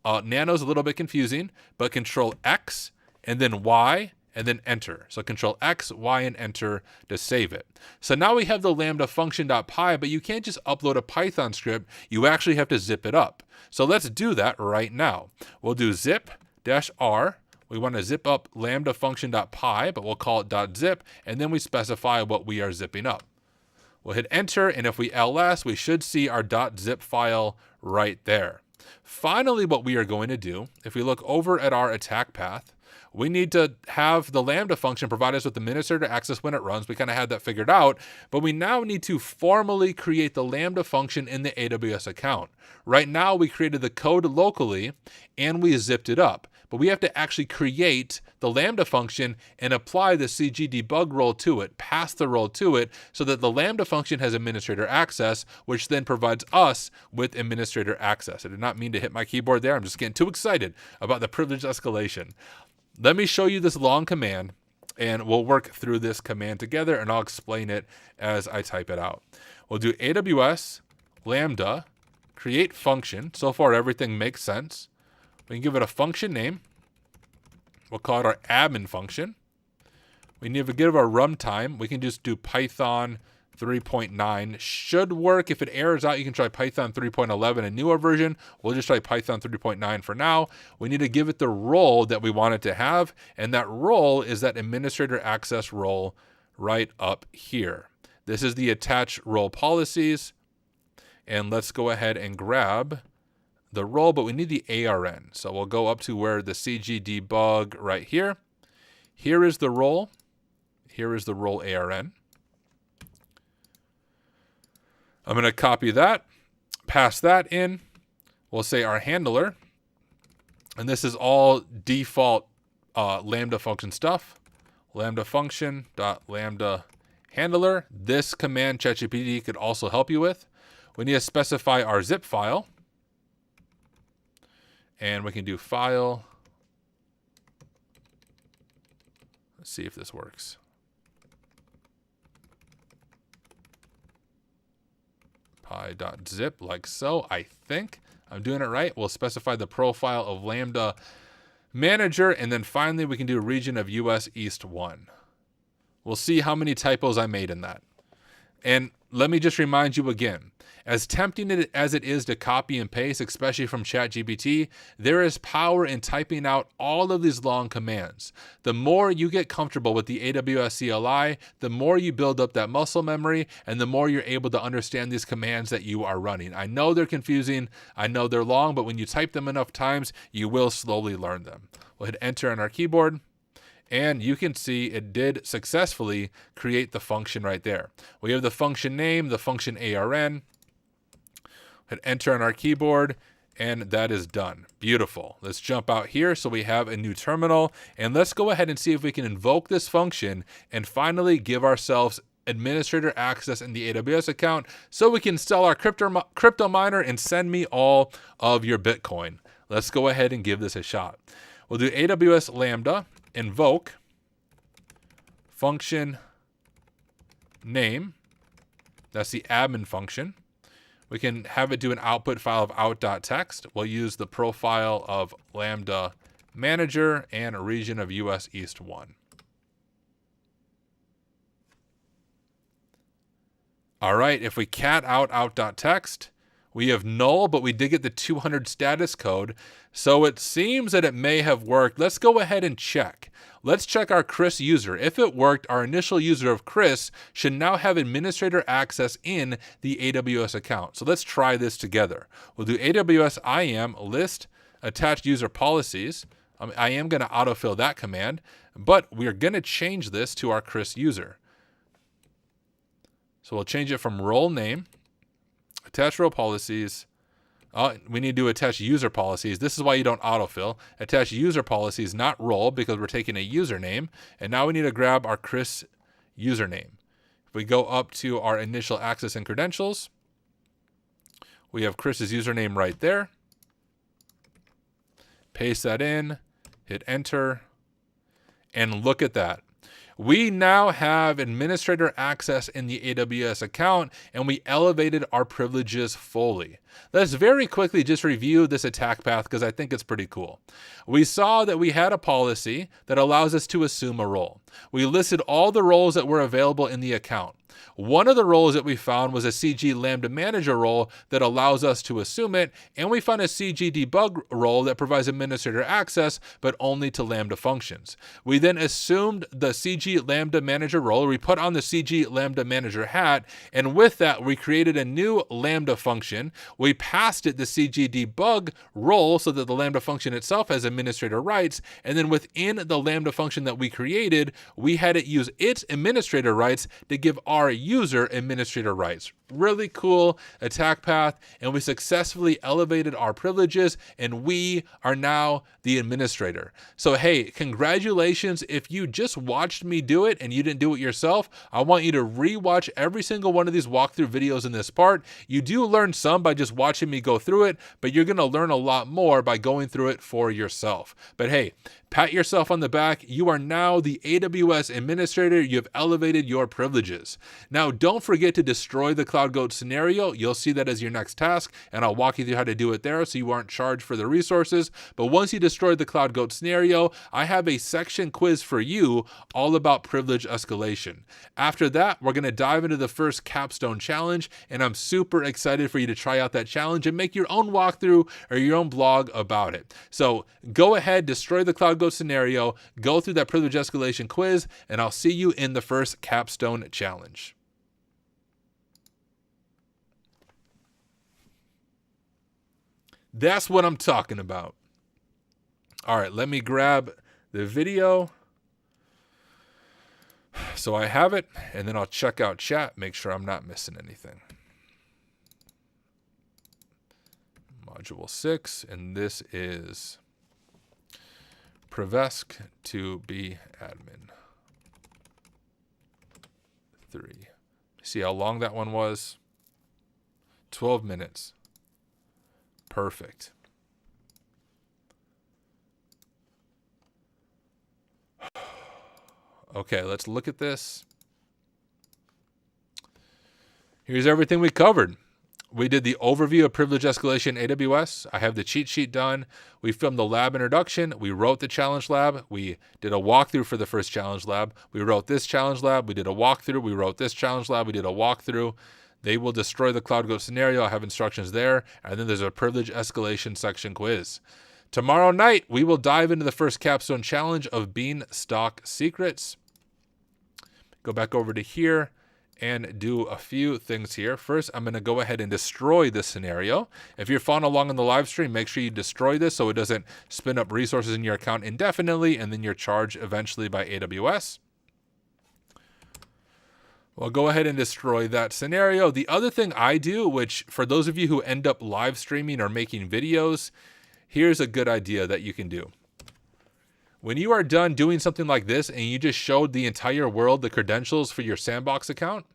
Nano's a little bit confusing, but Control X and then Y and then enter. So Control X, Y, and enter to save it. So now we have the lambda function.py, but you can't just upload a Python script. You actually have to zip it up. So let's do that right now. We'll do zip-r. We want to zip up lambda function.py, but we'll call it .zip, and then we specify what we are zipping up. We'll hit enter, and if we ls, we should see our .zip file right there. Finally, what we are going to do, if we look over at our attack path, we need to have the Lambda function provide us with administrator access when it runs. We kind of had that figured out, but we now need to formally create the Lambda function in the AWS account. Right now, we created the code locally and we zipped it up, but we have to actually create the Lambda function and apply the CG debug role to it, pass the role to it, so that the Lambda function has administrator access, which then provides us with administrator access. I did not mean to hit my keyboard there. I'm just getting too excited about the privilege escalation. Let me show you this long command, and we'll work through this command together, and I'll explain it as I type it out. We'll do AWS Lambda create function. So far, everything makes sense. We can give it a function name. We'll call it our admin function. We need to give our runtime. We can just do Python 3.9. Should work. If it errors out, you can try Python 3.11, a newer version. We'll just try Python 3.9 for now. We need to give it the role that we want it to have, and that role is that administrator access role right up here. This is the attach role policies, and let's go ahead and grab the role, but we need the ARN. So we'll go up to where the CG debug right here. Here is the role. Here is the role ARN. I'm going to copy that, pass that in. We'll say our handler, and this is all default Lambda function stuff. Lambda function dot lambda handler. This command ChatGPT could also help you with. We need to specify our zip file, and we can do file. Let's see if this works. .zip like so. I think I'm doing it right. We'll specify the profile of Lambda manager, and then finally we can do region of US East 1. We'll see how many typos I made in that. And let me just remind you again, as tempting as it is to copy and paste, especially from ChatGPT, there is power in typing out all of these long commands. The more you get comfortable with the AWS CLI, the more you build up that muscle memory, and the more you're able to understand these commands that you are running. I know they're confusing, I know they're long, but when you type them enough times, you will slowly learn them. We'll hit enter on our keyboard, and you can see it did successfully create the function right there. We have the function name, the function ARN. Hit enter on our keyboard, and that is done. Beautiful. Let's jump out here so we have a new terminal, and let's go ahead and see if we can invoke this function and finally give ourselves administrator access in the AWS account so we can sell our crypto miner and send me all of your Bitcoin. Let's go ahead and give this a shot. We'll do AWS Lambda invoke function name. That's the admin function. We can have it do an output file of out.txt. We'll use the profile of Lambda manager and a region of US East 1. All right, if we cat out.txt, we have null, but we did get the 200 status code. So it seems that it may have worked. Let's go ahead and check. Let's check our Chris user. If it worked, our initial user of Chris should now have administrator access in the AWS account. So let's try this together. We'll do AWS IAM list attached user policies. I am going to autofill that command, but we're going to change this to our Chris user. So we'll change it from role name, attach role policies. We need to attach user policies. This is why you don't autofill. Attach user policies, not role, because we're taking a username. And now we need to grab our Chris username. If we go up to our initial access and credentials, We have Chris's username right there. Paste that in, hit enter, and look at that. We now have administrator access in the AWS account, and we elevated our privileges fully. Let's very quickly just review this attack path because I think it's pretty cool. We saw that we had a policy that allows us to assume a role. We listed all the roles that were available in the account. One of the roles that we found was a CG Lambda Manager role that allows us to assume it, and we found a CG Debug role that provides administrator access, but only to Lambda functions. We then assumed the CG Lambda Manager role, we put on the CG Lambda Manager hat, and with that, we created a new Lambda function. We passed it the CG Debug role so that the Lambda function itself has administrator rights, and then within the Lambda function that we created, we had it use its administrator rights to give our user administrator rights. Really cool attack path, and we successfully elevated our privileges, and we are now the administrator. So hey, congratulations. If you just watched me do it and you didn't do it yourself, I want you to rewatch every single one of these walkthrough videos in this part. You do learn some by just watching me go through it, but you're going to learn a lot more by going through it for yourself. But hey, pat yourself on the back. You are now the AWS administrator. You've elevated your privileges. Now, don't forget to destroy the Cloud Goat scenario. You'll see that as your next task, and I'll walk you through how to do it there so you aren't charged for the resources. But once you destroy the Cloud Goat scenario, I have a section quiz for you all about privilege escalation. After that, we're going to dive into the first capstone challenge, and I'm super excited for you to try out that challenge and make your own walkthrough or your own blog about it. So go ahead, destroy the Cloud Goat scenario, go through that privilege escalation quiz, and I'll see you in the first capstone challenge. That's what I'm talking about. All right, let me grab the video so I have it, and then I'll check out chat, make sure I'm not missing anything. Module 6, and this is Prevesk to be admin 3. See how long that one was? 12 minutes. Perfect. Okay, let's look at this. Here's everything we covered. We did the overview of privilege escalation AWS. I have the cheat sheet done. We filmed the lab introduction. We wrote the challenge lab. We did a walkthrough for the first challenge lab. We wrote this challenge lab. We did a walkthrough. We wrote this challenge lab. We did a walkthrough. They will destroy the Cloud Goat scenario. I have instructions there. And then there's a privilege escalation section quiz. Tomorrow night, we will dive into the first capstone challenge of Beanstalk Secrets. Go back over to here and do a few things here. First, I'm going to go ahead and destroy this scenario. If you're following along in the live stream, make sure you destroy this so it doesn't spin up resources in your account indefinitely, and then you're charged eventually by AWS. Well, go ahead and destroy that scenario. The other thing I do, which for those of you who end up live streaming or making videos, here's a good idea that you can do. When you are done doing something like this and you just showed the entire world the credentials for your Sandbox account,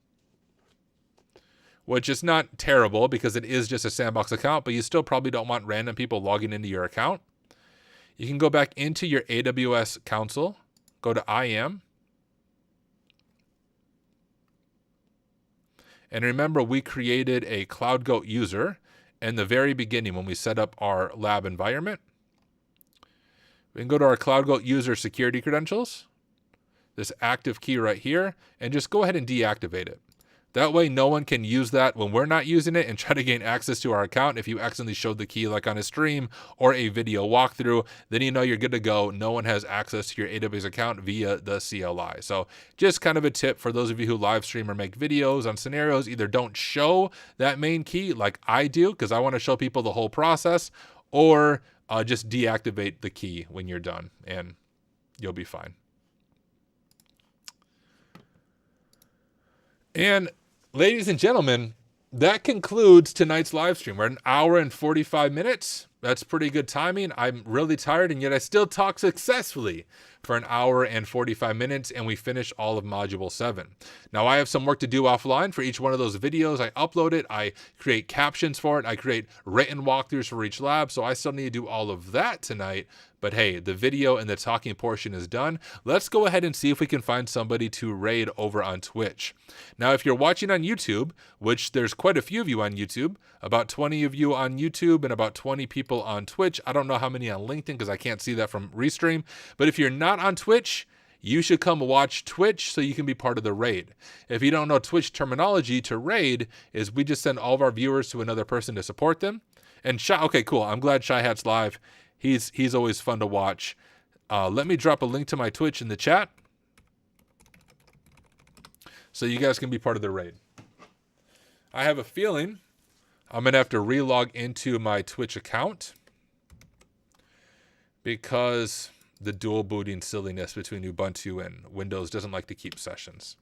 which is not terrible because it is just a Sandbox account, but you still probably don't want random people logging into your account. You can go back into your AWS console, go to IAM. And remember, we created a Cloud Goat user in the very beginning when we set up our lab environment. We can go to our Cloud Goat user security credentials, this active key right here, and just go ahead and deactivate it. That way, no one can use that when we're not using it and try to gain access to our account. If you accidentally showed the key like on a stream or a video walkthrough, then you know you're good to go. No one has access to your AWS account via the CLI. So just kind of a tip for those of you who live stream or make videos on scenarios, either don't show that main key like I do because I want to show people the whole process, or just deactivate the key when you're done and you'll be fine. And ladies and gentlemen, that concludes tonight's live stream. We're at 1 hour and 45 minutes. That's pretty good timing. I'm really tired, and yet I still talk successfully for an hour and 45 minutes, and we finish all of module 7. Now I have some work to do offline for each one of those videos. I upload it, I create captions for it, I create written walkthroughs for each lab, so I still need to do all of that tonight. But hey, the video and the talking portion is done. Let's go ahead and see if we can find somebody to raid over on Twitch. Now, if you're watching on YouTube, which there's quite a few of you on YouTube, about 20 of you on YouTube and about 20 people on Twitch. I don't know how many on LinkedIn because I can't see that from Restream. But if you're not on Twitch, you should come watch Twitch so you can be part of the raid. If you don't know Twitch terminology, to raid is we just send all of our viewers to another person to support them. And Shy, okay, cool. I'm glad Shy Hat's live. He's always fun to watch. Let me drop a link to my Twitch in the chat so you guys can be part of the raid. I have a feeling I'm going to have to relog into my Twitch account because the dual booting silliness between Ubuntu and Windows doesn't like to keep sessions.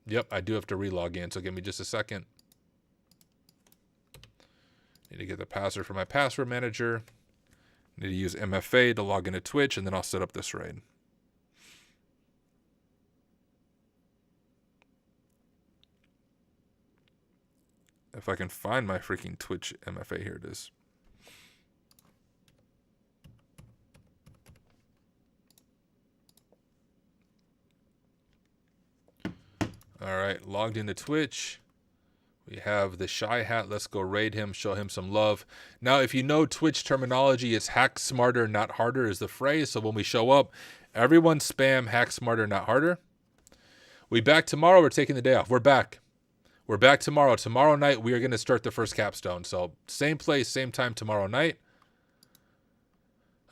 Yep, I do have to relog in, so give me just a second. Need to get the password for my password manager. Need to use MFA to log into Twitch, and then I'll set up this raid. If I can find my freaking Twitch MFA, here it is. All right, logged into Twitch. We have the Shy Hat. Let's go raid him, show him some love. Now, if you know Twitch terminology, it's hack smarter, not harder is the phrase. So when we show up, everyone spam hack smarter, not harder. We back tomorrow. We're taking the day off. We're back. We're back tomorrow. Tomorrow night, we are going to start the first capstone. So same place, same time tomorrow night.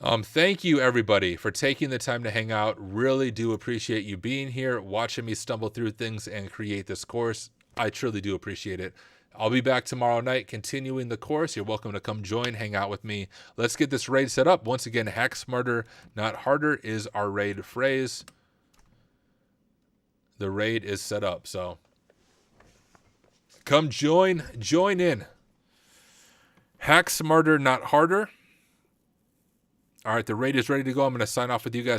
Thank you, everybody, for taking the time to hang out. Really do appreciate you being here, watching me stumble through things and create this course. I truly do appreciate it. I'll be back tomorrow night continuing the course. You're welcome to come join, hang out with me. Let's get this raid set up. Once again, hack smarter, not harder is our raid phrase. The raid is set up, so come join in. Hack smarter, not harder. All right, the raid is ready to go. I'm going to sign off with you guys.